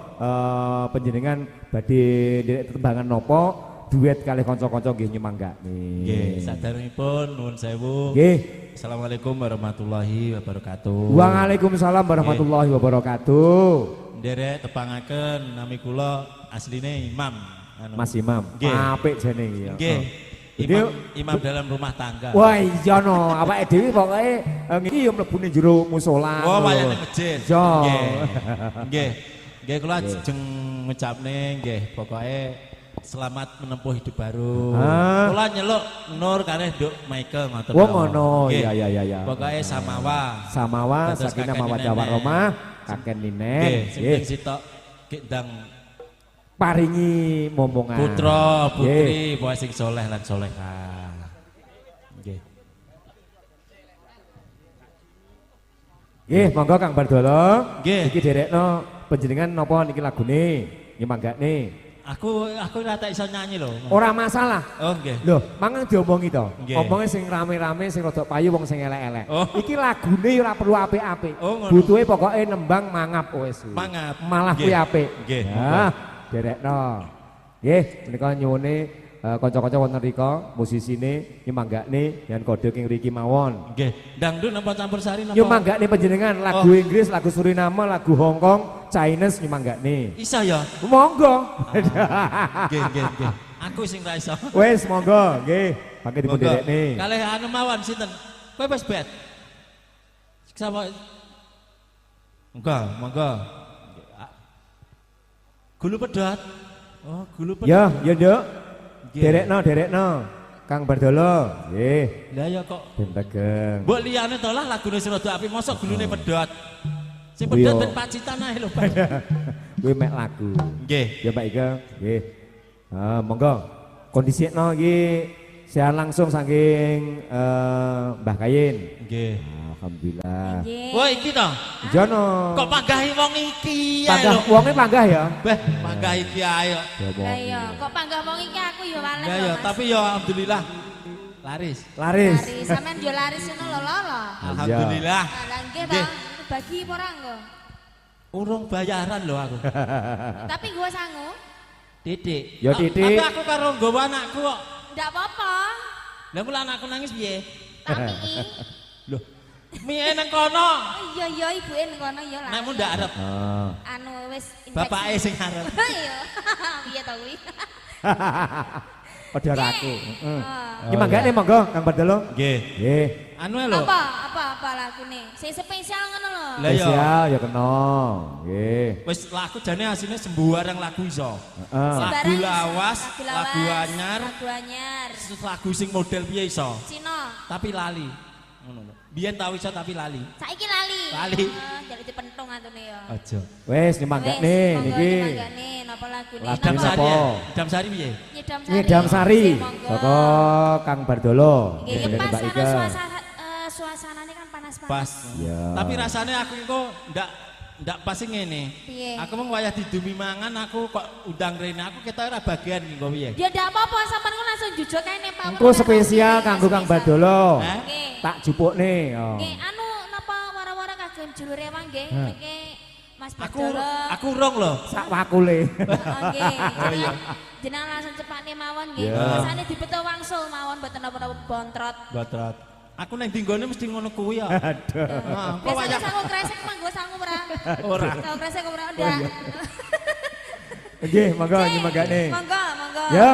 panjenengan badhe nderek tetembangan napa duet kalih kanca-kanca nggih nyumanggakne. Nggih, saderengipun nuwun sewu. Nggih. Assalamualaikum warahmatullahi wabarakatuh. Waalaikumsalam warahmatullahi wabarakatuh. Nderek tepangaken nami kula asline Imam. Mas Imam, Nggih. apik jane iki ya. Nggih. Jadi- Imam dalam rumah tangga. Wah iya no, awake dhewe pokoke iki ya mlebu ning jero musala. Oh, wayane masjid. Iya. Nggih. Nggih. Nggih kula jeng ngucapne nggih pokoke selamat menempuh hidup baru. Ah. Kula nyeluk Nur kalih Nduk Michael ngoten. Wah mawon. ngono, Nggih. iya iya. Pokoke samawa. Samawa Dados sakinah kakek mawaddah nenek. warahmah, kakek Nggih, ninen. sing Nggih. ping sitok ki ndang Paringi momongan. putra, Nggih. putri, pokoke sing soleh lan solehah. Nggih. Nggih, monggo Kang Bardolo. Nggih. Iki derekno panjenengan napa niki lagune nyemanggakne. Aku ora tak iso nyanyi lho. Ora masalah. Oh nggih. Loh, mangan diomongi to. Nggih. Omonge sing rame-rame sing rada payu wong sing elek-elek. Oh. Iki lagune ora perlu apik-apik. Oh, ngono. Butuhe pokoke nembang mangap wis. Mangap. Malah Nggih. kuwi apik. Nggih, Nah, derekno. Nggih, menika nyuwune kanca-kanca wonten rika musisine nyemanggakne yen kode king riki mawon. Nggih. Dangdut napa campur sari napa? Nyemanggakne panjenengan lagu Oh. Inggris, lagu Suriname, lagu Hong Kong, Chinese nyemanggakne. Isa ya? Monggo. Nggih, nggih. Aku sing ra iso. Wes monggo, nggih. Mangke dipun Monggo. derekne. Kalih anu mawon sinten? Kowe wis bet. Sapa? Monggo. Gulu pedot. Oh, gulu pedot. Ya, ya Nduk. Nggih. Derekno. Kang Bardolo. Nggih, Lah ya kok ben tegeng. mbok liyane to lah lagune sing rada apik mosok gulune pedot. Sing Oh, pedot iya. ben pacitan ae lho, Pak. Kuwi mek lagu. Nggih. Ya Mbak Ika, nggih. Monggo. Kondisikno iki siaran langsung saking Mbah Kayin. Nggih. Alhamdulillah. Nggih. Woi iki to. Jono. Kok panggahi wong iki ae Panggah lho. wonge panggah ya. Beh, panggah iki ae kok. Lah iya, kok panggah wong iki aku ya wales Ya lho, ya, Mas. tapi ya alhamdulillah laris. Laris. Laris, sampean yo laris ngono lho lho. Alhamdulillah. Lah nggih, Nggih. Bang. Bagi apa ora engko? Urung bayaran lho aku. Tapi gua sangu. Titik. Ya, Titik. Tapi aku karo nggawa anakku kok. Ndak apa-apa. Lah kula anakku nangis piye? Tapi Loh. Mie nang kono. iya iya ibuke nang kono ya lah. Nekmu ndak arep. Ah. Anu wis infeksi. Bapake sing arep. Iya. Piye to kuwi? Padha aku. Heeh. Ah. Iki manggane monggo Kang Bardolo. Nggih. Nggih. Anu lho. Apa lagune? Sing spesial ngono lho. Lah iya. Spesial ya kena. Nggih. Wis lagu jane asine sembarang lagu iso. Heeh. Lagu Sembarang iso. lawas, lagu lawas, anyar. lagu anyar. Lagu sing model piye iso. Cina. Tapi lali. Ngono lho. Biyen tau iso tapi lali. Saiki lali. Lali. Jadi dipentung antune ya. Aja. Wis nyemanggane niki. Manggane napa lagune? Lagu Dam Napa? Sari. Apa? Ya? Dam Sari piye? Nyedam Sari. Nyedam Sari Nggih, monggo. saka Kang Bardolo. Nggih, Nggih, pas Mbak ana Ika. suasanane kan panas-panas. Pas. Ya. Tapi rasanya aku engko ndak pas sing ngene. Piye? Aku mung wayah didumi mangan aku kok undang rene aku ketok ora bagian engko piye. Ya ndak apa-apa sampean ku langsung jujuk kae nek pawon. Engko spesial kanggo Kang Bardolo. Hah? Nggih. Tak jupukne. Oh. Nggih, anu napa wara-wara kagem julure wang nggih. Hah. Niki Mas Aku Bardolo. aku urung lho. Sak wakule. Nggih. Jenengan langsung cepatne mawon nggih. Ya. Biasane dibeto wangsul mawon mboten napa-napa bontrot. Batrot. Aku nang dinggone mesti ngono kuwi ya. Aduh. Nah, kok Biasanya wayah sangu kresek mah gue sangu ora. ora. Sangu kresek ora ndak. Nggih, monggo nyemanggane. Monggo, monggo. Ya.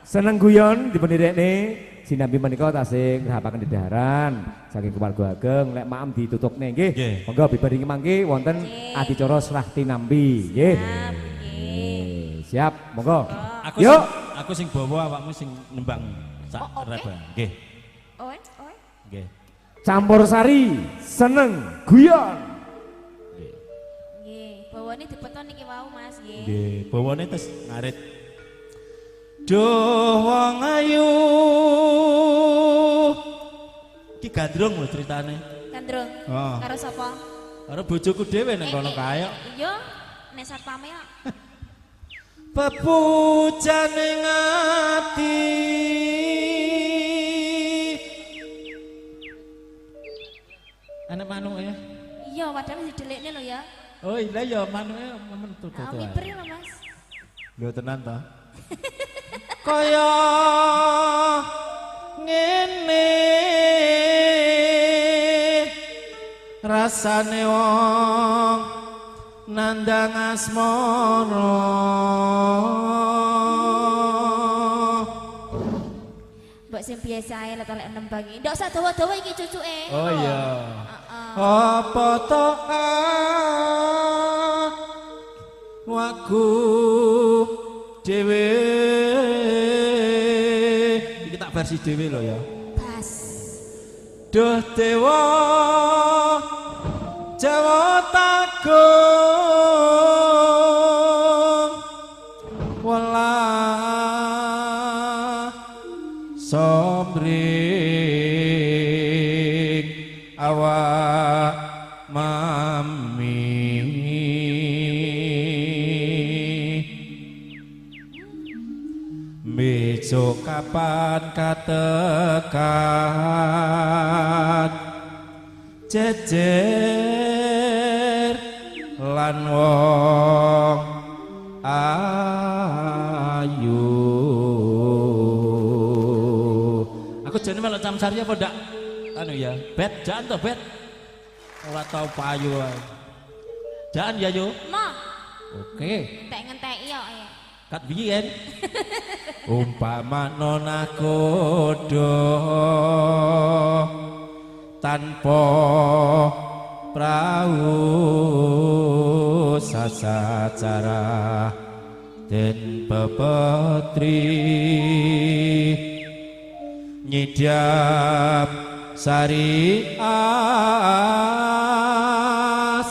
Seneng guyon dipunirekne sinambi menika tasih ngerahapaken dedaharan saking keluarga ageng lek maem ditutupne nggih. Nggih. Monggo bibaringi mangke wonten Nggih. adicara serah tinambi nggih. Siap, nggih. Siap, monggo. Aku Yuk. aku sing bawa awakmu sing nembang sak Oh, oke. reba. Nggih. Oe, oe. Nggih. Campur sari seneng guyon. Nggih, bawane dipeto niki wau Mas nggih. Nggih, bawane tes ngarit. Duh wong ayu. Ki gandrung lho ceritane. Kandrung. Oh. Karo sapa? Karo bojoku dhewe nang kono kae. Iya, nek satpame kok. Pepujane ngati. Anak manuk ya. Iya, padahal mesti delikne lho ya. Oh iya ya manuke mentu Ah, tuh. miber lho Mas. Lho tenan to. Kaya ngene rasane wong nandang asmara. Mbok sing biasa ae lek nembang iki. Ndak usah dawa-dawa iki cucuke. Oh iya. Heeh. Apa to waku dhewe iki tak versi dhewe lho ya. Bas. Duh dewa Jawa Tagung welah somring awak mami besok kapan katekan jejer lan wong ayu. Aku jane melok Camsari apa ndak? Anu ya, bet jan to bet. Ora tau payu ae. Jan ya yo. Mo, Oke. entek-ngenteki kok ya. Kat biyen. Umpama nona kodo tanpa prau sasacara den pepetri nyidap sari as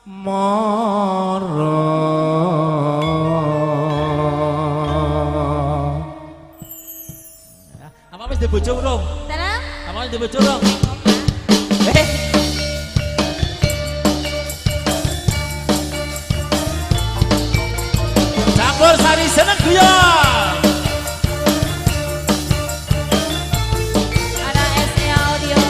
moro. Apa wis dibojo urung? Dalam? Apa wis dibojo urung? Iya. Ada SE Audio.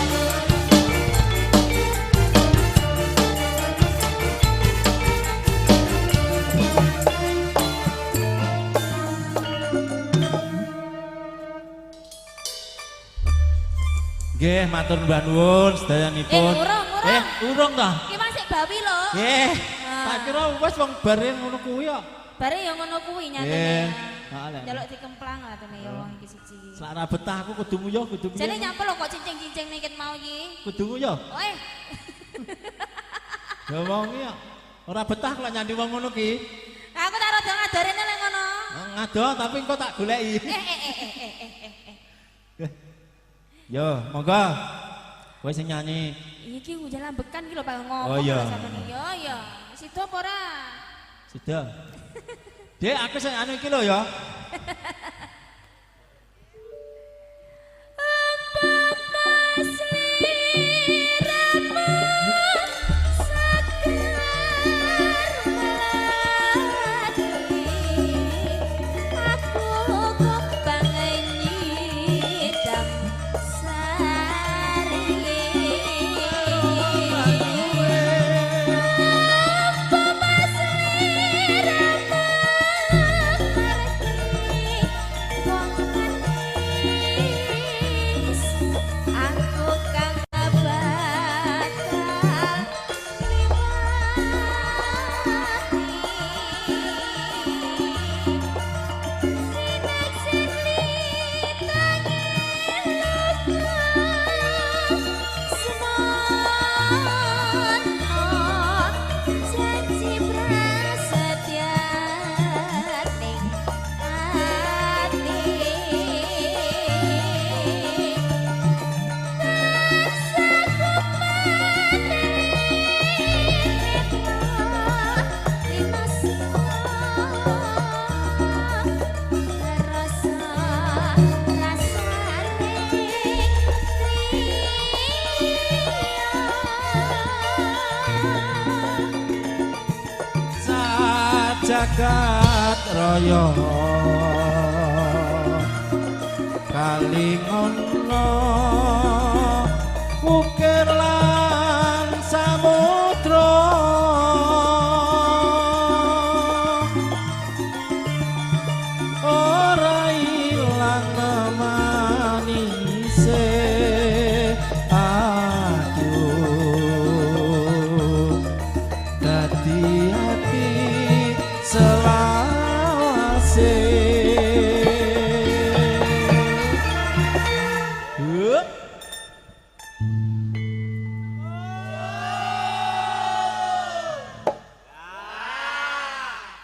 Nggih, matur nuwun sedayanipun. Urung. Urung ta? Ki masih bawi lho. Nggih. Ah. Tak kira wis wong bare ngono kuwi kok. Bare yang ngono kuwi Nggih. nyatane. Heeh, lek. Jaluk dikemplang atene ya wong iki siji. Selak ra betah aku kudu nguyuh, kudu Jane piye. nyampe lho kok cincing-cincing nih mau iki. Kudu nguyuh. Oi. Ya wong iki kok ora betah kok nyandi wong ngono ki. Aku tak rada ngadorene lek ngono. Ngado tapi engko tak goleki. Yo, monggo. Kowe sing nyanyi. Iki udah lambekan iki lho Pak ngomong. Oh, iya. Yo yo. Sido apa ora? Sudah. Dek, aku sing anu iki lho ya. Aku kang bakal Jagat raya kalingono ukir lan samudra ora ilang manise aduh dadi ati selawase.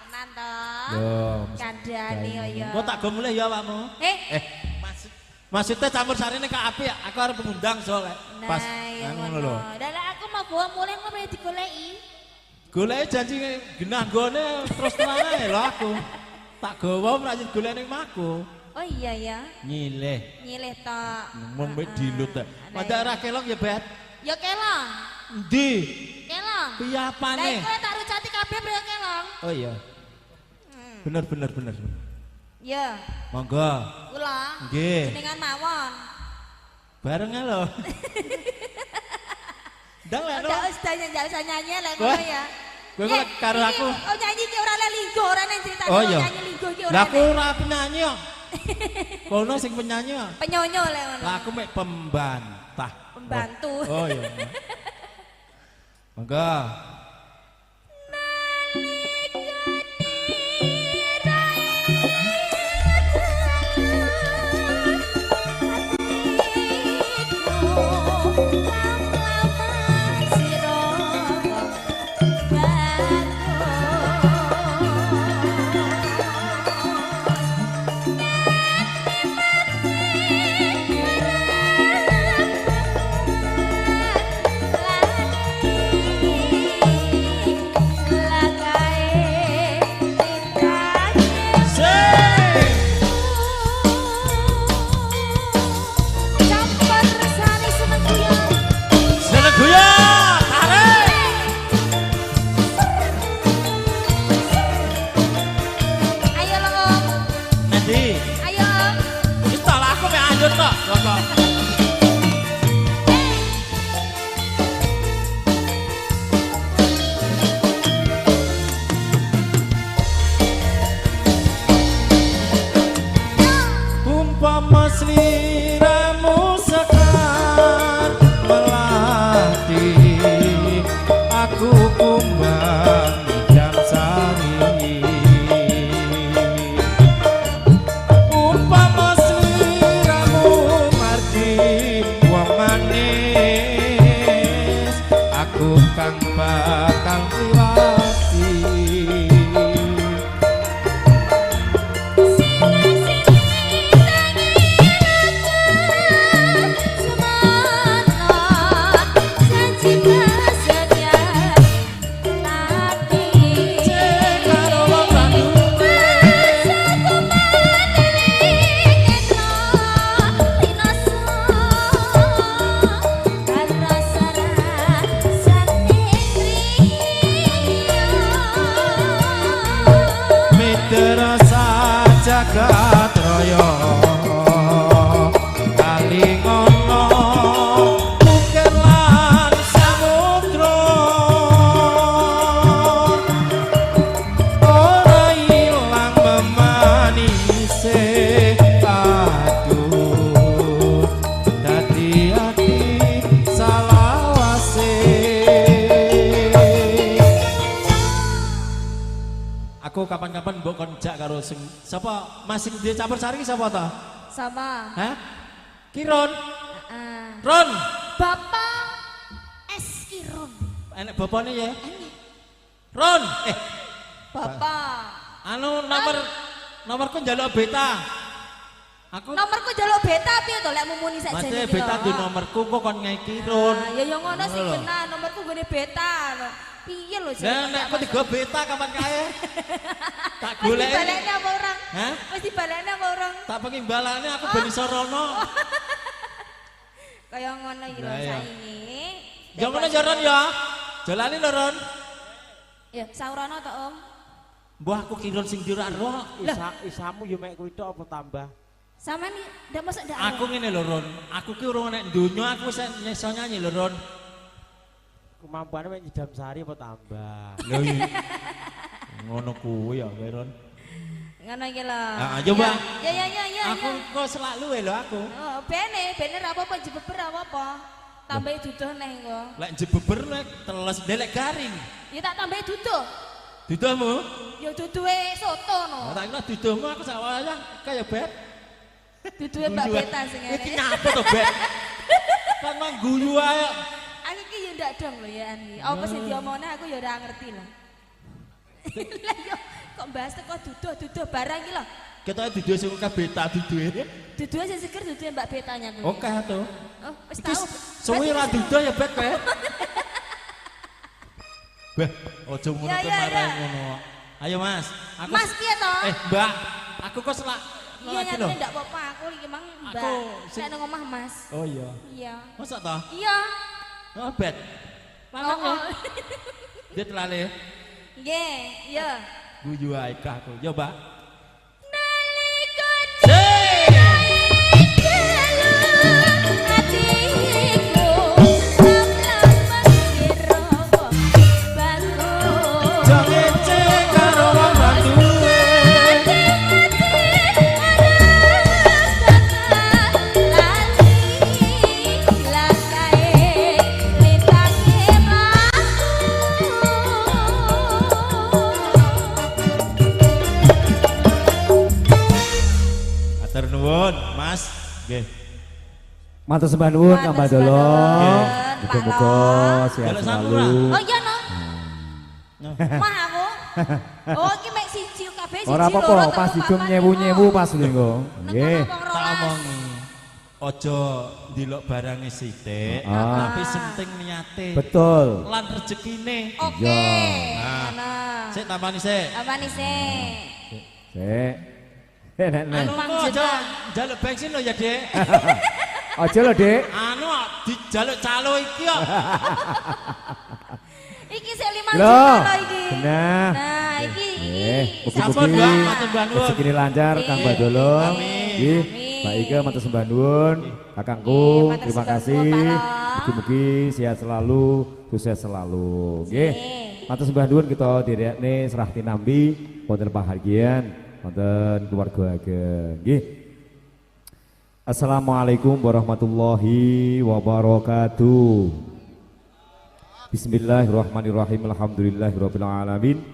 tenan to. Yo, Kandhane ya. kok tak go mulih ya awakmu? Maksudnya campur sarine ka apik, aku arep ngundang soalnya. Pas ya ngono lho. Lah aku mau bawa mulai ngono digoleki. Goleki janji genah gone terus terang ae lho aku. Tak gawa ora yen golek ning maku. Oh iya ya. Nyilih. Nyilih tok. Mung mek dilut ta. Madak ora kelong ya, Bet. Ya kelong. Endi? Kelong. Lah Piyapane? iku tak rucati kabeh bro kelong. Oh iya. Bener. Ya, Monggo. kula. Nggih. Jenengan mawon. Bareng ae lho. Ndang lek Ndak usah nyanyi lek ngono ya. Kowe kok karo Iki, aku. Oh nyanyi iki ora le linggo, ora ning critane Oh iya. nyanyi linggo iki ora. Lah aku ora penyanyi kok. Kono sing penyanyi kok. penyonyo lek ngono. Lah aku mek pembantah. Pembantu. Oh iya. Monggo. tok, rokok. Umpama sliramu sekar melati, aku kumbang jam sari. Umpama sliramu margi wong manis, aku kang bakal liwati. Terasa jagat raya kalingono mungkin lan samudra ora ilang memanise aduh dadi ati salawase. Aku kapan-kapan mbok konjak karo sing sapa Mas sing duwe campur sari ki sapa ta? Sama. Hah? Ki Ron. Ron. Bapak S. Kiron. Enek bapane ya? Ron. Bapak. Anu nomorku njaluk beta. Aku Nomorku jaluk beta piye to lek mumuni sakjane Mas iki. beta di nomorku kok kon ngeki Ron. Ya yo ngono sih kena nomorku gone beta. Piye lho sih? Lah nek aku digo beta kapan kae? Tak golek. Wis dibalekne apa orang? Hah? Wis dibalekne apa orang? Tak pengen balane aku ben iso rono. Kaya ngono iki lho Lah, iya. saiki. Ya ngono ya Ron ya. Jalani lho Ron. Ya saurono to Om. Mbah aku kiron sing dira ro. Isamu yo mek kuwi tok apa tambah? Sampeyan ndak mosok ndak. Aku ngene lho Ron. Aku ki urung nek donya aku wis iso nyanyi lho Ron. Kemampuane mek nyidam sari apa tambah? Lho iya. Ngono kuwi ya Ron. Ngono iki lho. Coba. Ya. Aku kok selalu lho aku. Oh, bene ra apa-apa jebeber ra apa-apa. Tambahi duduh neh engko. Lek jebeber nek teles delek garing. Ya tak tambahi duduh. Duduhmu? Ya duduhe soto no. Tak kira duduhmu aku sak wayah kaya bet. Duduhe Mbak Beta sing Iki ngene. ngapa to bet? Kan mang guyu ae. Aku iki ya ndak dong lho ya Ani. Apa sing diomongne aku ya ora ngerti lah. Lah yo kok bahas teko duduh barang iki lho. Ketoke duduh sing ka beta duduhe. Duduhe sing seger duduhe Mbak Betanya kuwi. Oke to. Oh, wis Iki tau. suwi ra duduh ya bet kowe. Beh, ojo ngono Ya, to ya, marah ya. ngono. Ayo Mas, aku Mas piye to? Mbak, aku kok selak Iya lagi lho. nyatane ndak apa-apa aku iki mang Mbak. Aku sing- Sik nang omah Mas. Oh iya. Iya. Masa toh? Iya. Oh bet. Lanang ya. Oh, oh. Dia telale. Nggih, iya. Guyu ae kah aku. Yo, Mbak. Nalika Sing. Jange cek karo wong ra duwe. Atur nuwun, Mas. Nggih. Matur sembah nuwun Kang Badolo. Nggih. Muga-muga sehat Jalan selalu. sampura. Oh iya no. Mah aku. Oh iki mek siji kabeh siji. Ora apa-apa, pas didum nyewu-nyewu pas lho. Nggih. Tak omongi. Ojo ndelok barange sithik, Ah. tapi penting niate. Betul. Lan rezekine. Oke. Nah. Ngono. Sik tambani sik. Apa nih sih? Sik. Nek. Anu kok aja njaluk bensin lho ya, Dek. Aja lho, Dik. Anu dijaluk calo iki kok. Iki sik 5 Lho, juta lho iki. bener. Nah, iki. Mugi-mugi Sampun, Mbak, matur nuwun. rezekine lancar Kang Badolo. Amin. Nggih. Amin. Mbak Ika matur sembah nuwun, kakangku, matur terima sembah kasih. nuwun, Pak Lo. Mugi-mugi sehat selalu, sukses selalu. Nggih. Matur sembah nuwun kita direkne serah tinambi wonten pahargyan, wonten keluarga ageng. Nggih. Assalamualaikum warahmatullahi wabarakatuh. Bismillahirrahmanirrahim. Alhamdulillahirabbil alamin.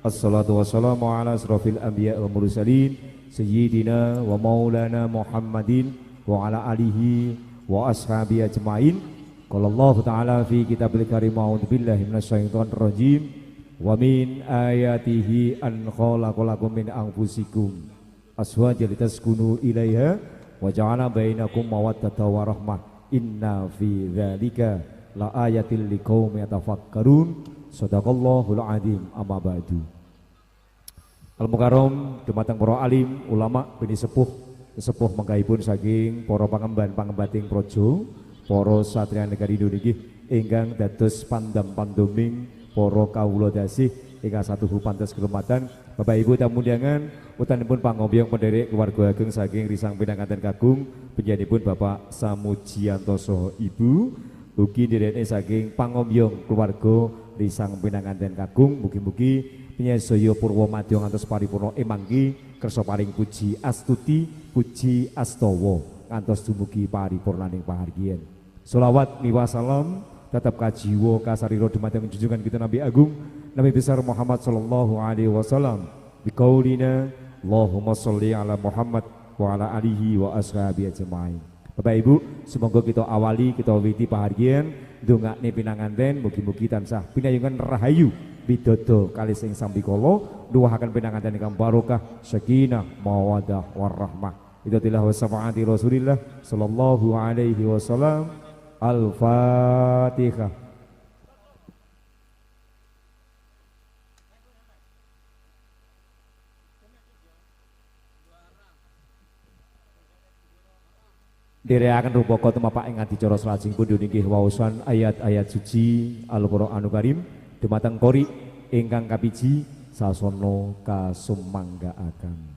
Assalatu wassalamu ala asrofil anbiya wal mursalin sayyidina wa maulana Muhammadin wa ala alihi wa ashabi ajmain. Qala Allah taala fi kitabil karim a'udzu billahi minasyaitonir rajim wa min ayatihi an khalaqalakum min anfusikum azwajan litaskunu ilaiha wa ja'ala bainakum mawaddatan wa rahmah inna fi dzalika la ayatil liqaumin yatafakkarun. Sadaqallahul adzim. Amma ba'du. Al-Mukarram dumateng para alim ulama bini sepuh mangkahipun saking para pangemban-pangembating praja, para satriya negari niki ingkang dados pandam-panduming para kawula dasih ingkang satuhu pantes kehormatan Bapak Ibu tamu undangan utanipun pangombyong penderek keluarga ageng saking Risang Pinangganten Kagung penjenipun Bapak Samujianto saha Ibu ugi direne saking pangombyong keluarga Risang Pinangganten Kagung mugi-mugi penyesaya purwa madya ngantos paripurna emanggi kersa paring puji astuti puji astawa ngantos dumugi paripurnaning pahargyan. Sholawat miwa salam tetap kajiwa kasarira dumateng junjungan kita Nabi Agung Nabi besar Muhammad sallallahu alaihi wasallam biqaulina Allahumma sholli ala Muhammad wa ala alihi wa ashabihi ajmain. Bapak Ibu, semoga kita awali kita witi pahargyan ndongakne pinanganten mugi-mugi tansah pinayungan rahayu bidodo kali sing sambikala nuwuhaken pinanganten ingkang barokah sakinah mawaddah warahmah. Idzatillah wa syafaati Rasulillah sallallahu alaihi wasallam. Al-Fatihah. Dereaken rupaka tumapak ing adicara salajeng pun nggih waosan ayat-ayat suci Al-Qur'anul Karim dumateng qori ingkang kapiji sasana kasumanggaaken.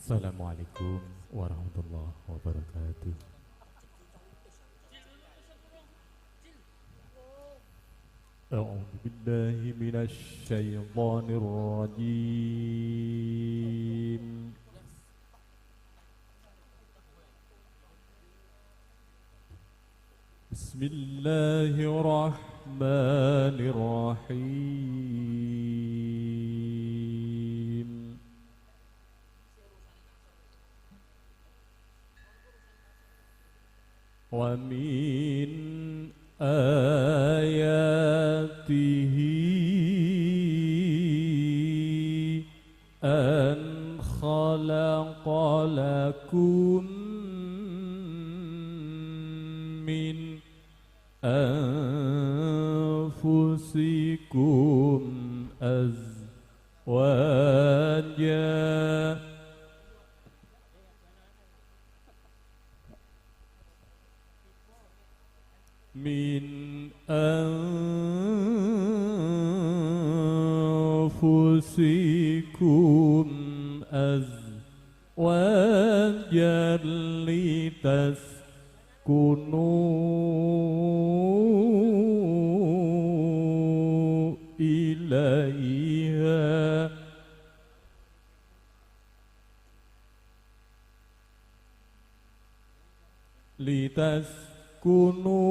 Assalamualaikum warahmatullahi wabarakatuh. A'udzu billahi minasy syaithanir rajim. Bismillahirrahmanirrahim. Wa min ayatihi an khalaqa lakum min anfusikum azwaja min anfusikum azwajan litaskunu ilaiha kunu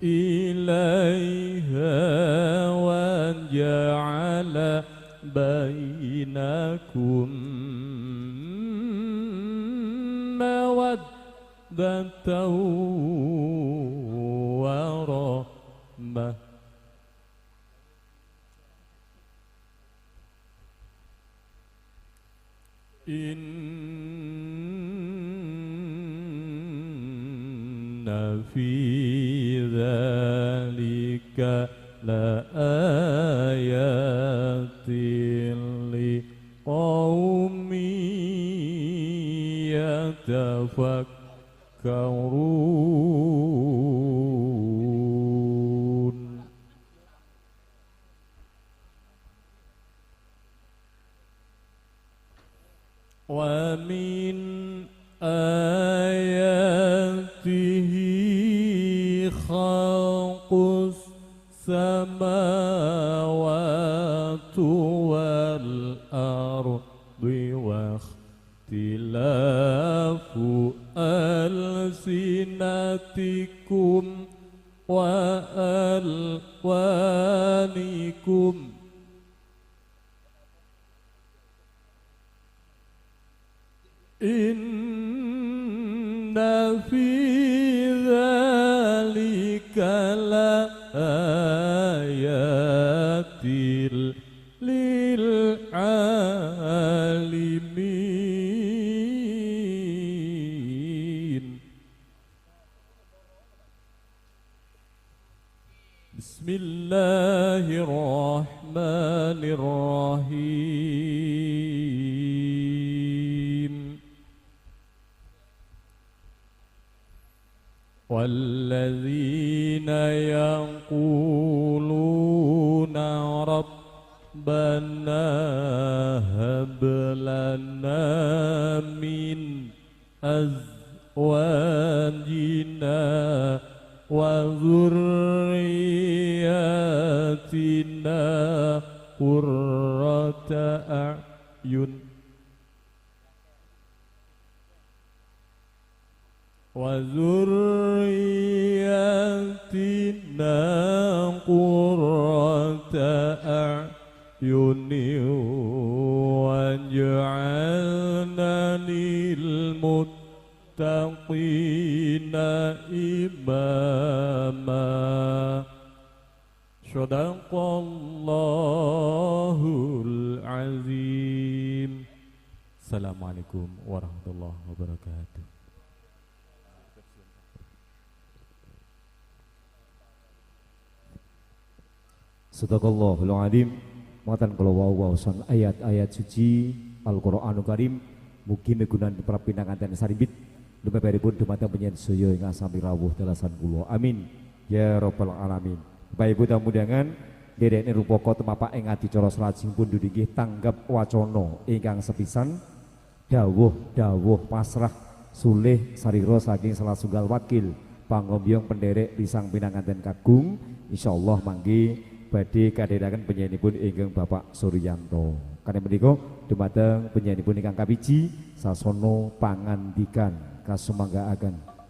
ilaiha wa ja'ala bainakum mawaddatan wa rahmah Inna fi dzalika la ayatin li qaumin yatafakkarun. Wa min ayatihi khalqus samawati wal ardi wa ikhtilafu alsinatikum wa alwanikum. Inna fi dzalika la ayatil lil alimin. Bismillahirrahmanirrahim. والذين يقولون ربنا هب لنا من أزواجنا وذرياتنا قرة أعين وذرياتنا قرة أعين واجعلنا للمتقين إماما. Shadaqallahul azim. Assalamualaikum warahmatullahi wabarakatuh. Sadaqallahul azim. Matan kula wawasan ayat-ayat suci Al-Qur'anul Karim mugi migunan prapinanganten saribit lumebaripun dumateng panjenengan sedaya ingkang sami rawuh dalasan kula. Amin ya rabbal alamin. Bapak Ibu tamu undangan derek nirupaka temapak ing adicara salajengipun inggih tanggap wacana ingkang sepisan dawuh pasrah sulih sarira saking salah sunggal wakil pangombyong penderek Lisang Pinanganten Kagung insyaallah mangke badhe kadheraken penyanyiipun ingkang Bapak Suryanto. Kanthi menika dumateng penyanyiipun ingkang kapiji sasana pangandikan kasumanggaaken.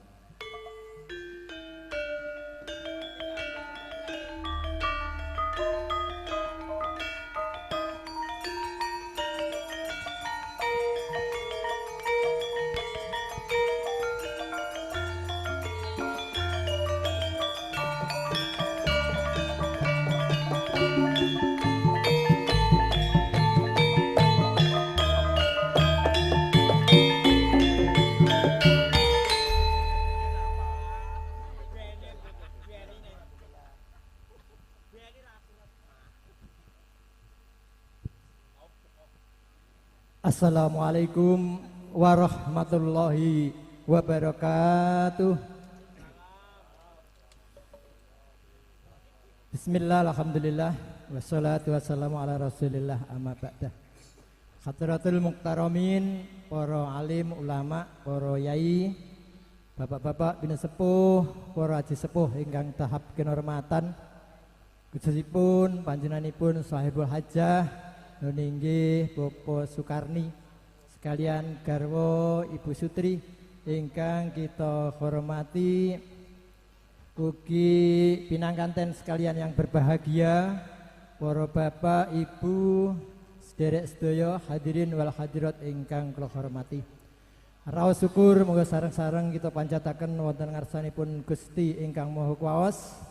Assalamualaikum warahmatullahi wabarakatuh. Bismillah, alhamdulillah, wassalatu wassalamu ala rasulillah amma ba'dah. Hadratul muktaramin, para alim, ulama, para yai, bapak-bapak bina sepuh, para haji sepuh ingkang tahap kehormatan, khususipun panjenenganipun sahibul hajah nuninggi Bapak Sukarni sekalian garwa Ibu Sutri ingkang kita hormati, ugi pinangkanten sekalian yang berbahagia, para bapak ibu sederek sedaya hadirin wal hadirat ingkang kula hormati. Raos syukur moga sareng-sareng kita pancataken wonten ngarsanipun Gusti ingkang Maha Kuwaos.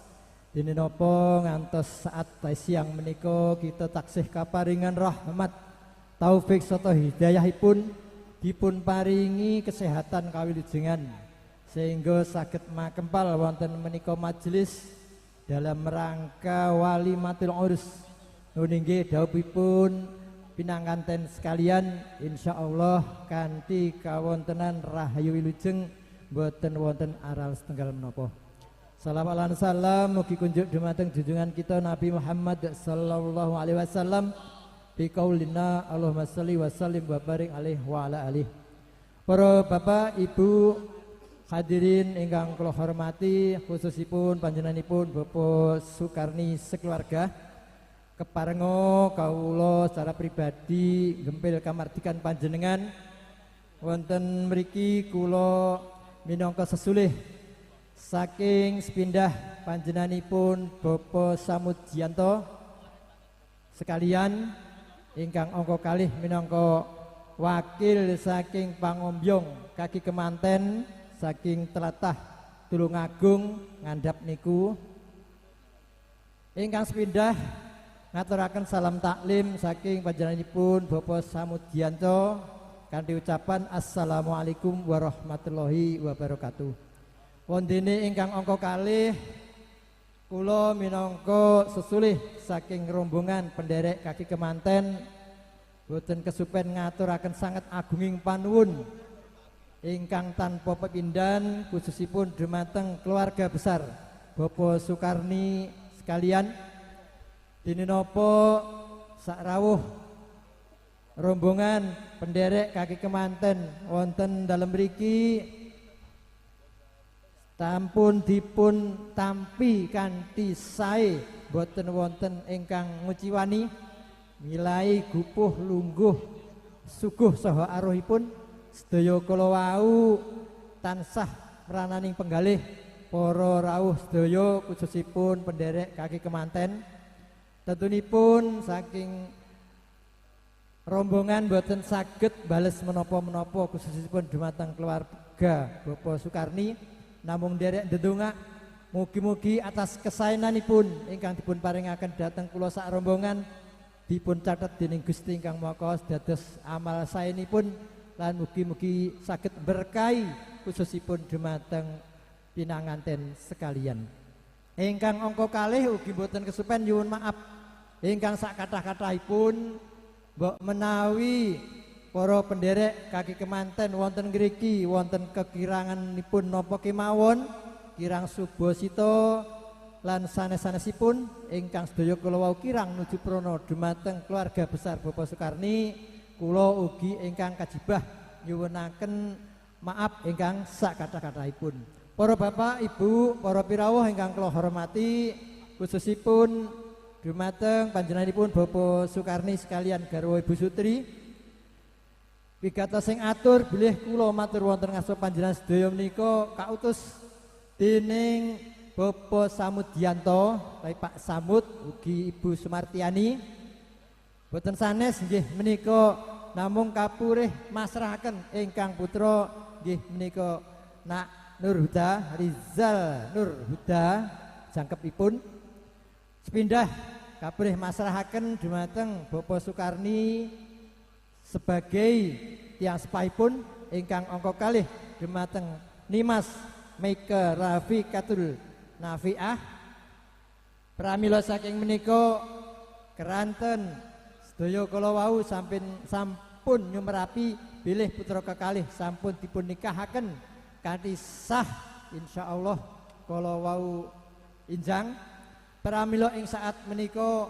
Dene napa ngantos saat siang menika kita taksih kaparingan rahmat taufik serta hidayahipun dipun paringi kesehatan kawilujengan sehingga saged makempal wonten menika majelis dalam rangka walimatul urus nuningge dawuhipun pinanganten sekalian insyaallah kanthi kawontenan rahayu wilujeng boten wonten aral setenggal menapa. Salawat lan salam mugi kunjuk dumateng junjungan kita Nabi Muhammad sallallahu alaihi wasallam bi qaulina Allahumma shalli wa sallim wa barik alaihi wa ala alihi. Para bapak ibu hadirin ingkang kula hormati, khususipun panjenenganipun Bapak Sukarni sekeluarga keparenga kawula secara pribadi gempil kamardikan panjenengan wonten mriki kula minangka sesulih saking sepindah panjenenganipun Bapak Samudjianto sekalian ingkang angka kalih minangka wakil saking pangombyong kaki kemanten saking tlatah Tulungagung ngandhap niku ingkang sepindah ngaturaken salam taklim saking panjenenganipun Bapak Samudjianto kanthi ucapan assalamualaikum warahmatullahi wabarakatuh. Wondene ingkang angka kalih kula minangka sesulih saking rombongan penderek kaki kemanten boten kesupen ngaturaken sanget agunging panuwun ingkang tanpa pepindhan khususipun dhumateng keluarga besar Bapak Sukarni sekalian. Dene napa sak rawuh rombongan penderek kaki kemanten wonten dalem mriki tampun dipun tampi kanthi sae boten wonten ingkang nguciwani milai gupuh lungguh suguh saha aruhipun sedaya kala wau tansah prananing penggalih para rawuh sedaya khususipun penderek kaki kemanten. Tentunipun saking rombongan boten saged bales menapa-menapa khususipun dumateng keluarga Bapak Sukarni namung derek ndedonga mugi-mugi atas kesaenanipun ingkang dipun paringaken dhateng kula sak rombongan dipun catet dening Gusti ingkang Maha Kuwasa dados amal saenipun lan mugi-mugi saged berkahi khususipun dumateng pinanganten sekalian. Ingkang angka kalih ugi boten kesupen nyuwun maaf ingkang sak kathah-kathahipun mbok menawi para penderek kaki kemanten wonten ngriki wonten kekiranganipun napa kemawon kirang subasita lan sanes-sanesipun ingkang sedaya kula wau kirang nuju prana dumateng keluarga besar Bapak Sukarni kula ugi ingkang kajibah nyuwunaken maaf ingkang sak kathah-kathahipun. Para bapak ibu para pirawuh ingkang kula hormati khususipun dumateng panjenenganipun Bapak Sukarni sekalian garwa Ibu Sutri wigatos sing atur bilih kula matur wonten ngarsa panjenengan sedaya menika kautus dening Bapak Samudjianto Pak Samud ugi Ibu Sumartiani boten sanes nggih menika namung kapurih masrahaken ingkang putra nggih menika Nak Nur Huda Rizal Nur Huda jangkepipun sepindah kapurih masrahaken dumateng Bapak Sukarni sebagai tiyang sepahipun ingkang angka kalih dumateng Nimas Meika Rafiqatul Nafiah. Pramila saking menika keranten sedaya kala wau sampun nyumerapi bilih putra kekalih sampun dipun nikahaken kanthi sah insyaallah kala wau injang. Pramila ing saat menika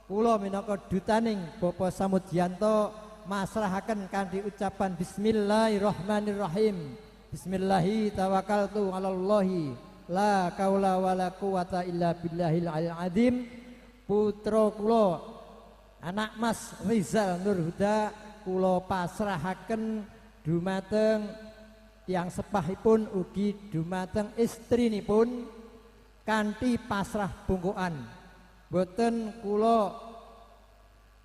kula minangka dutaning Bapak Samudjianto masrahaken kanthi ucapan bismillahirrahmanirrahim. Bismillahi tawakkaltu 'alallahi la qaula wala quwata illa billahil azim. Putra kula anak Mas Rizal Nur Huda kula pasrahaken dumateng tiyang sepahipun ugi dumateng istrinipun kanthi pasrah bungkukan. Boten kula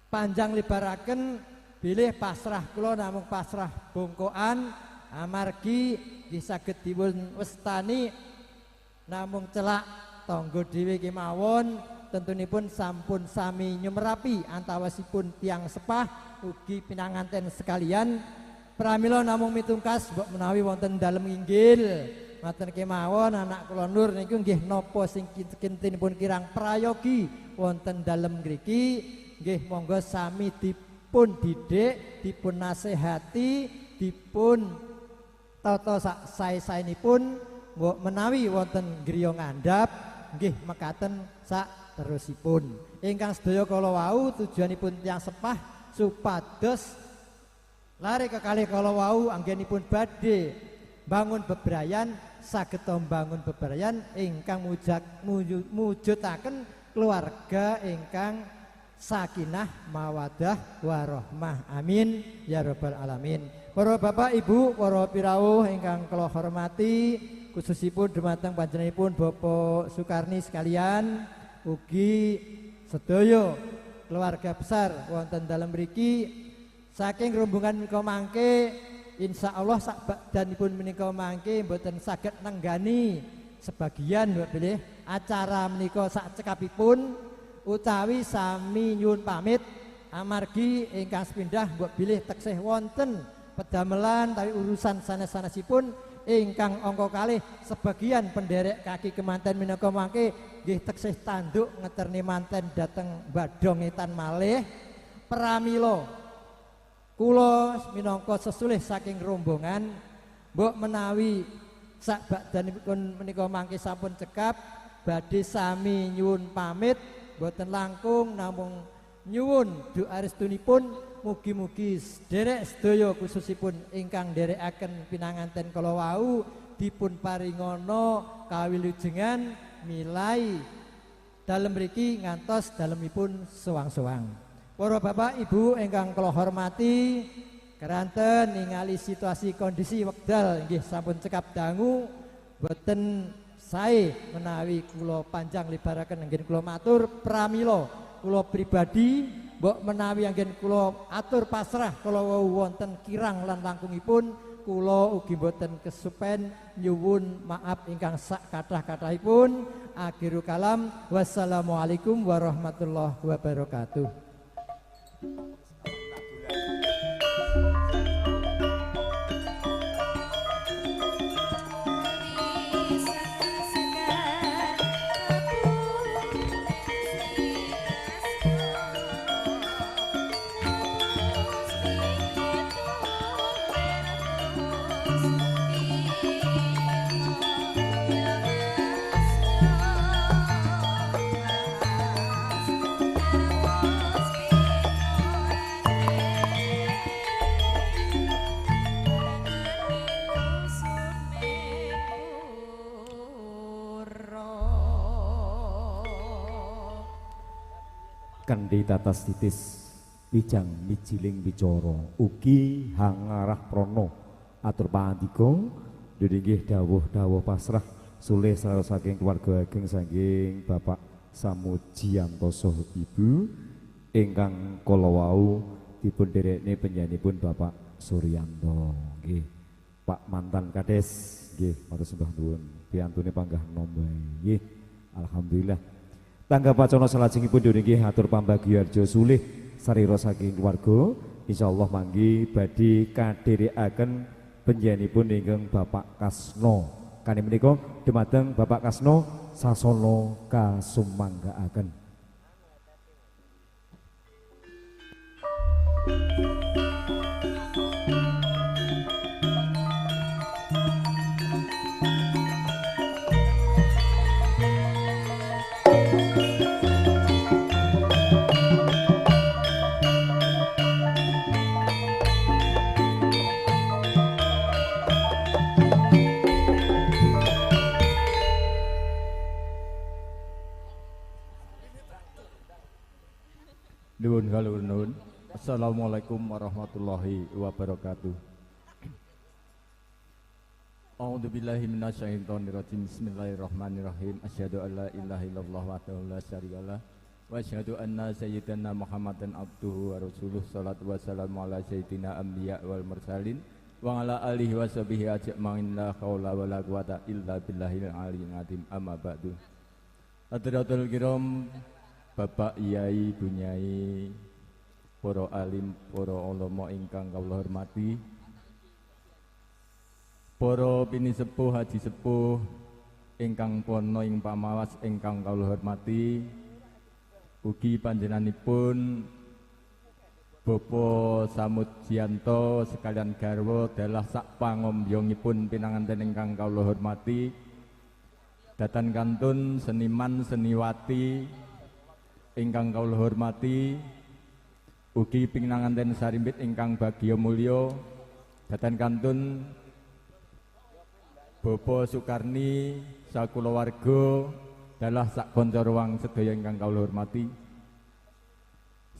panjang libaraken bilih pasrah kula namung pasrah bungkukan amargi nggih saged dipun westani namung celak tangga dhewe kemawon tentunipun sampun sami nyumerapi antawasipun tiang sepah ugi pinanganten sekalian. Pramila namung mitungkas mbok menawi wonten dalem inggil maten kemawon anak kula nur niku nggih napa sing kintinipun kirang prayogi wonten dalem mriki nggih monggo sami dipun didik, dipun nasihati, dipun tata sak sae-saenipun mbok menawi wonten griya ngandhap nggih mekaten sak terusipun. Ingkang sedaya kala wau tujuanipun tiyang sepah supados lare kekalih kala wau anggenipun badhe bangun bebrayan saged bangun bebrayan ingkang mujudaken keluarga ingkang sakinah mawaddah warahmah. Amin ya rabbal alamin. Para bapak ibu, para pirawuh ingkang kula hormati, khususipun dumateng panjenenganipun Bapak Sukarni sekalian, ugi sedaya keluarga besar wonten dalem mriki. Saking rombongan menika mangke insyaallah sakbadanipun menika mangke mboten saged nenggani sebagian mbok bilih acara menika sak cekapipun utawi sami nyuwun pamit amargi ingkang sepindah mbok bilih teksih wonten pedamelan tapi urusan sanes-sanesipun ingkang angka kalih sebagian penderek kaki kemanten menika mangke nggih teksih tanduk ngeterni manten dhateng badhong etan malih. Pramila kula minangka sesulih saking rombongan mbok menawi sakbadanipun menika mangke sampun cekap badhe sami nyuwun pamit boten langkung namung nyuwun doa restunipun mugi-mugi sederek sedaya khususipun ingkang nderekaken pinanganten kala wau dipun paringana kawilujengan milai dalem mriki ngantos dalemipun sowang-sowang. Para bapak ibu ingkang kula hormati, keranten ningali situasi kondisi wekdal nggih sampun cekap dangu boten sae menawi kula panjang lebaraken anggen kula matur pramila kula pribadi mbok menawi anggen kula atur pasrah kala wonten kirang lan langkungipun kula ugi boten kesupen nyuwun maaf ingkang sak kathah-kathahipun. Akhirul kalam, wassalamualaikum warahmatullahi wabarakatuh. Kandi tatas titis wijang mijiling bicara ugi hangarah prono atur pandika nggih dawuh-dawuh pasrah sulih saking keluarga ageng saking Bapak Samujiantoso Ibu ingkang kala wau dipun derekne penyanipun Bapak Suryanto nggih Pak mantan kades nggih matur sembah nuwun piantune panggah nomba nggih alhamdulillah. Tangga pacana salajengipun nggih atur pambagiyarja sulih sarira saking keluarga insyaallah manggi badhe kadherekaken penjenipun ingkang Bapak Kasno kane menika dumateng Bapak Kasno sasana kasumanggaaken. Nuwun kaliwun nuwun. Assalamualaikum warahmatullahi wabarakatuh. A'udzu billahi minasyaitonir rajim. Bismillahirrahmanirrahim. Asyhadu an la ilaha illallah wahdahu la syarikalah wa asyhadu anna sayyidana Muhammadan abduhu wa rasuluh. Shalatu wassalamu ala sayyidina anbiya wal mursalin wa ala alihi wa sahbihi ajma'in. La haula wala quwata illa billahil aliyyil azim. Amma ba'du. Hadiratul kiram Bapak Yai, Bunyai, para alim, para ulama ingkang kawula hormati, para pinisepuh haji sepuh ingkang pono ing pamawas ingkang kawula hormati, ugi panjenenganipun Bapak Samudjianto sekalian garwa dalah sak pangombyongipun pinanganten ingkang kawula hormati, datan kantun seniman seniwati ingkang kawula hormati, ugi pinanganten sarimbit ingkang bagya mulya, datan kantun Bapak Sukarni sakulawarga dalah sak kanca ruang sedaya ingkang kawula hormati.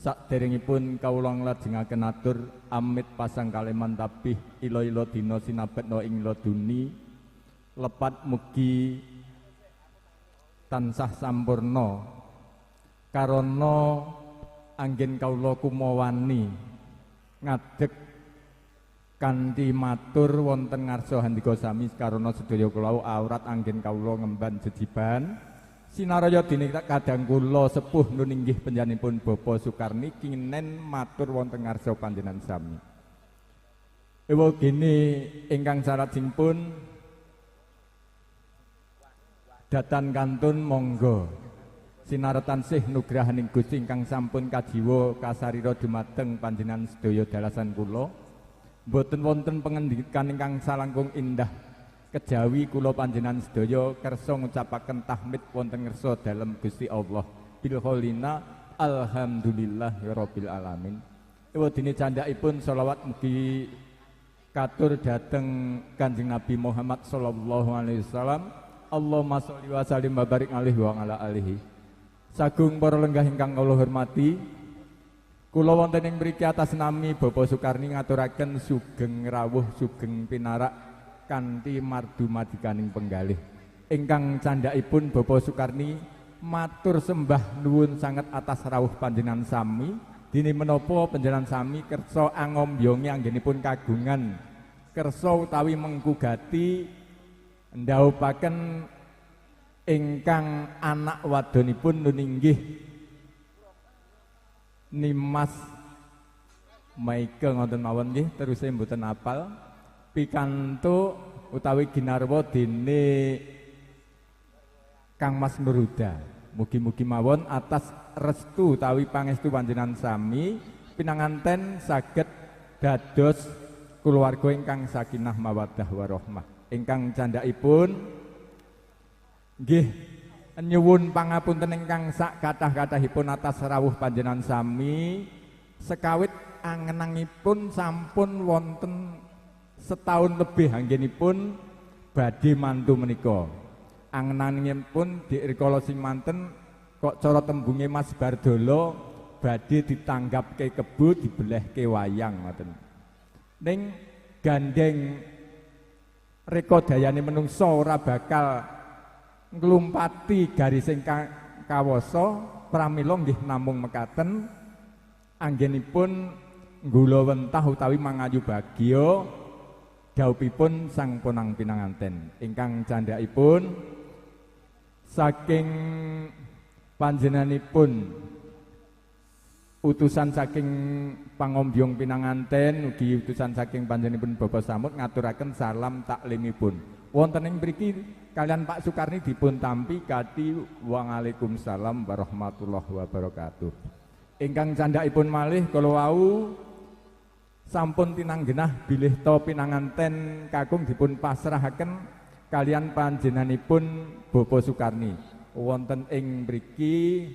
Saderengipun kawula nglajengaken atur amit pasang kaleman tabih ila-ila dina sinabetna ing laduni lepat mugi tansah sampurna karana anggen kawula kumawani ngadeg kanthi matur wonten ngarsa handika sami karana sedaya kula awrat anggen kawula ngemban jejiban sinaraya dene kadang kula sepuh nun inggih panjenenganipun Bapak Sukarni kinen matur wonten ngarsa panjenengan sami. Ewa gene ingkang salajengipun datan kantun monggo sinaretan sih nugrahaning Gusti ingkang sampun kajiwa kasarira dumateng panjenengan sedaya dalasan kula. Mboten wonten pangandikan ingkang salangkung indah kejawi kula panjenengan sedaya kersa ngucapaken tahmid wonten ngersa dalem Gusti Allah bil kholina alhamdulillahirabbil alamin. Ewa dene candhakipun selawat mugi katur dhateng Kanjeng Nabi Muhammad sallallahu alaihi wasallam. Allahumma sholli wa sallim wa barik alaihi wa ala alihi. Sagung para lenggah ingkang kula hormati, kula wonten ing mriki atas nami Bapak Sukarni ngaturaken sugeng rawuh sugeng pinarak kanthi mardu madikaning penggalih. Ingkang candhakipun Bapak Sukarni matur sembah nuwun sanget atas rawuh panjenengan sami. Dene menapa panjenengan sami kersa angombyongi anggenipun kagungan kersa utawi mengkugati ndhawuhaken ingkang anak wadonipun nuninggih Nimas Michael ngoten mawon nggih, terus mboten apal pikantuk utawi ginarwa dene Kang Mas Nuruda. Mugi-mugi mawon atas restu utawi pangestu panjenengan sami pinanganten saged dados kulawarga ingkang sakinah mawaddah warahmah. Ingkang candhakipun nggih nyuwun pangapunten ingkang sak kathah-kathahipun atas rawuh panjenengan sami sekawit angenangipun sampun wonten setahun lebih anggenipun badhe mantu menika. Angenanipun dirikala sing manten kok cara tembunge Mas Bardolo badhe ditanggapke kebu dibelehke wayang ngoten. Ning gandeng reka dayane menungsa ora bakal nglumpati garis ingkang kawasa pramila nggih namung mekaten anggenipun nggula wentah utawi mangayu bagya dhawuhipun sang ponang pinanganten ingkang candhakipun saking panjenenganipun utusan saking pangombyong pinanganten ugi utusan saking panjenenganipun Bapak Samud ngaturaken salam taklimipun wonten ing mriki kalian Pak Sukarni dipun tampi kati waalaikumsalam warahmatullahi wabarakatuh. Ingkang candhakipun malih kala wau sampun tinanggenah bilih to pinanganten kakung dipun pasrahaken kalian panjenenganipun Bapak Sukarni wonten ing mriki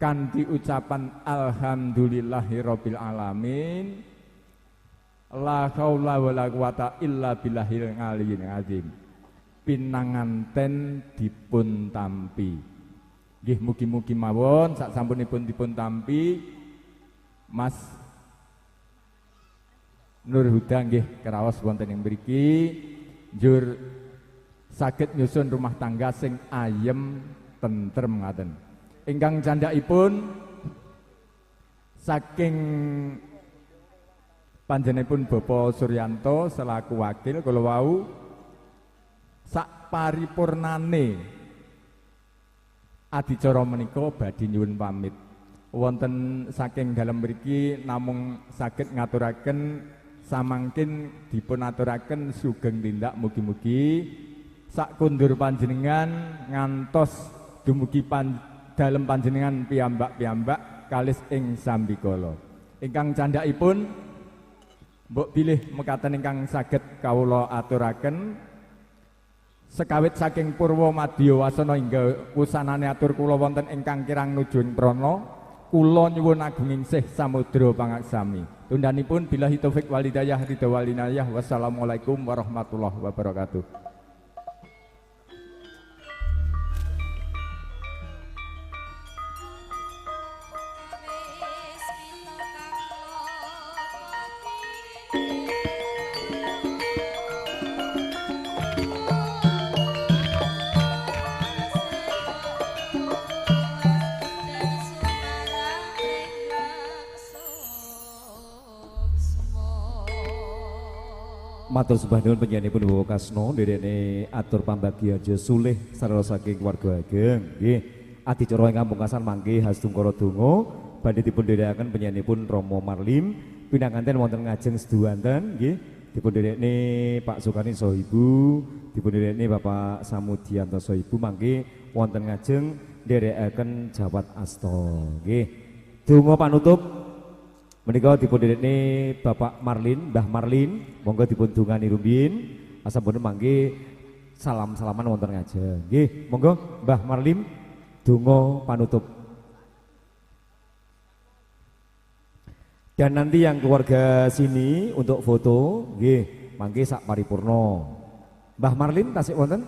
kanthi ucapan alhamdulillahirabbil alamin la haula wala quwata illa billahil aliyyil azim. Pinanganten dipun tampi nggih mugi-mugi mawon sak sampunipun dipun tampi Mas Nur Huda nggih kraos wonten ing mriki njur saged nyusun rumah tangga sing ayem tentrem ngaten. Ingkang candhakipun saking panjenenganipun Bapak Suryanto selaku wakil kala wau sak paripurnane adicara menika badhe nyuwun pamit. Wonten saking dalem mriki namung saged ngaturaken samangkin dipun aturaken sugeng tindak mugi-mugi sak kundur panjenengan ngantos dumugi dalem panjenengan piyambak-piyambak kalis ing sambikala. Ingkang candhakipun mbok bilih mekaten ingkang saged kawula aturaken sekawit saking purwa madya wasana hingga wusanane atur kula wonten ingkang kirang nuju ing prana. Kula nyuwun agunging sih samudra pangaksami. Tundhanipun billahi taufik walhidayah ridha walinayah. Wassalamualaikum warahmatullahi wabarakatuh. Matur sembah nuwun panjenenganipun Bapak Kasno ndherekne atur pambagya aja sulih sareng saking keluarga ageng nggih. Adicara ingkang pungkasan mangke hastungkara donga badhe dipun dherekaken panjenenganipun Rama Marlim pinanganten wonten ngajeng seduwanten nggih. Dipun dherekne Pak Sukani Sohibu, dipun dherekne Bapak Samudianto Sohibu mangke wonten ngajeng nderekaken jawat asta nggih. Donga panutup menika dipun dherekne Bapak Marlin, Mbah Marlin, monggo dipun dongani rumiyin. Asampun mangke salam-salaman wonten ngajeng. Nggih, monggo Mbah Marlin donga panutup. Dan nanti yang keluarga sini untuk foto, nggih, mangke sak paripurna. Mbah Marlin tasik wonten?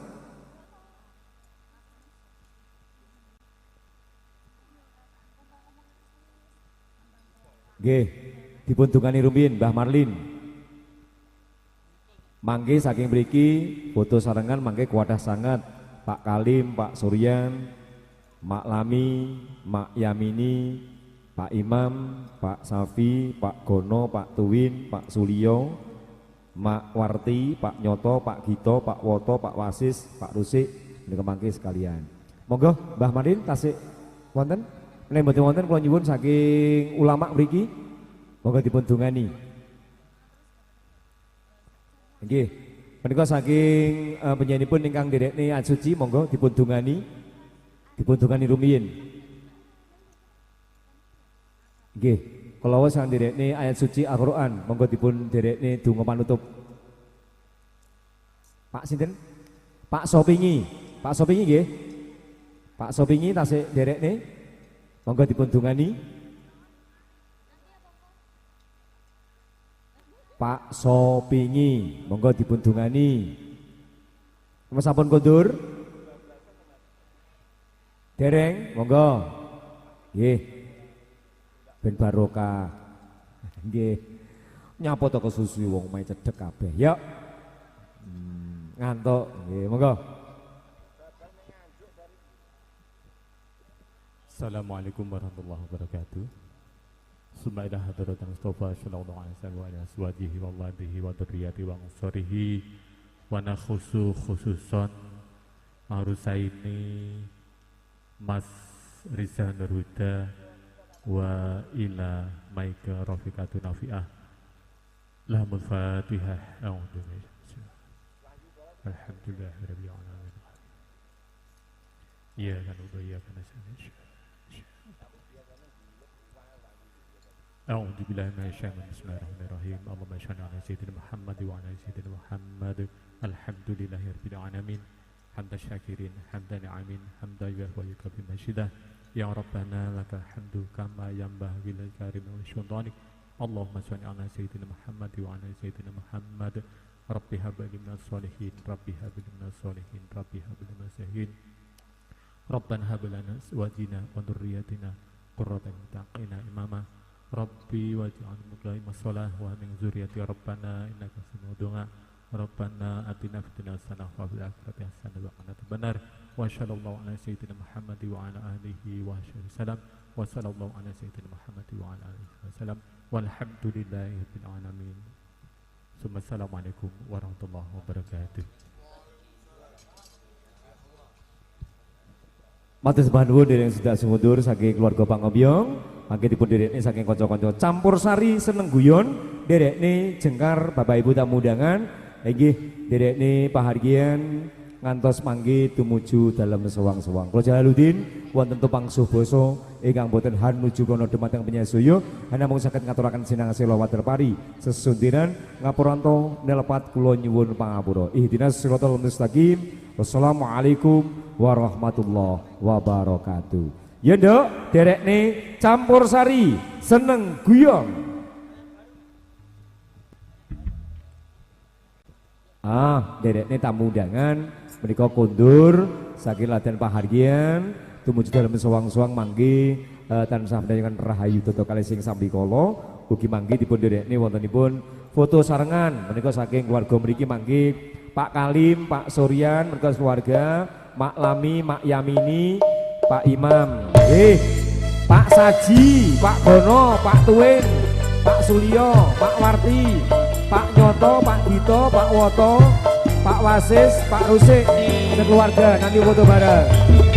Nggih, dipun dongani rumiyin Mbah Marlin. Mangke saking mriki foto sarengan mangke kuwadah sanget Pak Kalim, Pak Suryan, Mak Lami, Mak Yamini, Pak Imam, Pak Safi, Pak Gono, Pak Tuwin, Pak Suliyo, Mak Warti, Pak Nyoto, Pak Gito, Pak Woto, Pak Wasis, Pak Rusik, menika mangke sekalian. Monggo Mbah Marlin tasik wonten? Nek mboten wonten kula nyuwun saking ulama mriki monggo dipun dongani. Nggih. Menika saking penyanyiipun ingkang ndherekne ayat suci monggo dipun dongani. Dipun dongani rumiyin. Nggih. Kala sang ndherekne ayat suci Al-Qur'an monggo dipun ndherekne donga panutup. Pak sinten? Pak Sopingi. Pak Sopingi nggih. Pak Sopingi tasik ndherekne. Monggo dipun dongani. Pak Sopingi, monggo dipun dongani. Sampun kondur? Dereng, monggo. Nggih. Ben barokah. Nggih. Nyapa to kesusu wong mae cedhek kabeh. Ya. Ngantuk. Nggih, monggo. Assalamualaikum warahmatullahi wabarakatuh. Summa ila hadratan Mustafa sallallahu alaihi wasallam wa ala azwajihi wa waladihi wa dzurriyyati wa ansarihi wa nakhusu khususan Marusaini Mas Riza Nurhuda wa ila Maika Rafiqatun Nafi'ah lahumul Fatihah. Alhamdulillahirabbil alamin. Ya kan ubaya kana sanin. أعوذ بالله من الشيطان بسم الله الرحمن الرحيم اللهم صل على سيدنا محمد وعلى سيدنا محمد الحمد لله رب العالمين حمد الشاكرين حمد الناعمين حمد يكفي مجده يا ربنا لك الحمد كما ينبغي للكريم وسلطانك اللهم صل على سيدنا محمد وعلى سيدنا محمد رب هب لي من الصالحين رب هب لي من الصالحين رب هب لي من الصالحين ربنا هب لنا أزواجنا وذرياتنا قرة أعين إماما Rabbi waj'al muqim as-shalah wa min dzurriyyati rabbana innaka sami'ud du'a rabbana atina fid dunya hasanah wa fil akhirati hasanah wa qina adzabannar wa sallallahu ala sayyidina Muhammad wa ala alihi wa sahbihi salam wa sallallahu ala sayyidina Muhammad wa ala alihi wasallam walhamdulillahi rabbil alamin. Assalamualaikum warahmatullahi wabarakatuh. Matur nuwun dereng sedaya sumudur saking keluarga Pangobyong, mangke dipun derekne saking kanca-kanca campur sari seneng guyon, derekne jengkar Bapak Ibu tamu undangan, nggih derekne pahargyan ngantos mangke tumuju dalam sewang-sewang. Kula Jalaluddin wonten tupang suh basa ingkang boten hanuju kono dumateng penyasuya, namung saged ngaturaken sinang selawat terpari sesuntiran ngapuranto nelepat kula nyuwun pangapura. Ihdinas siratal mustaqim. Wassalamualaikum warahmatullahi wabarakatuh. Ya nduk, derekne campur sari seneng guyon. Derekne tamu undangan menika kondur saking ladan pahargyan tumuju dalem sewang-sewang mangke tansah panjenengan rahayu tata kalih sing sambikala ugi mangke dipun derekne wontenipun foto sarengan menika saking keluarga mriki mangke Pak Kalim, Pak Suryan, mereka keluarga, Mak Lami, Mak Yamini, Pak Imam, Pak Saji, Pak Gono, Pak Tuwin, Pak Sulyo, Pak Warti, Pak Nyoto, Pak Dito, Pak Woto, Pak Wasis, Pak Rusik, sekeluarga nanti foto bareng.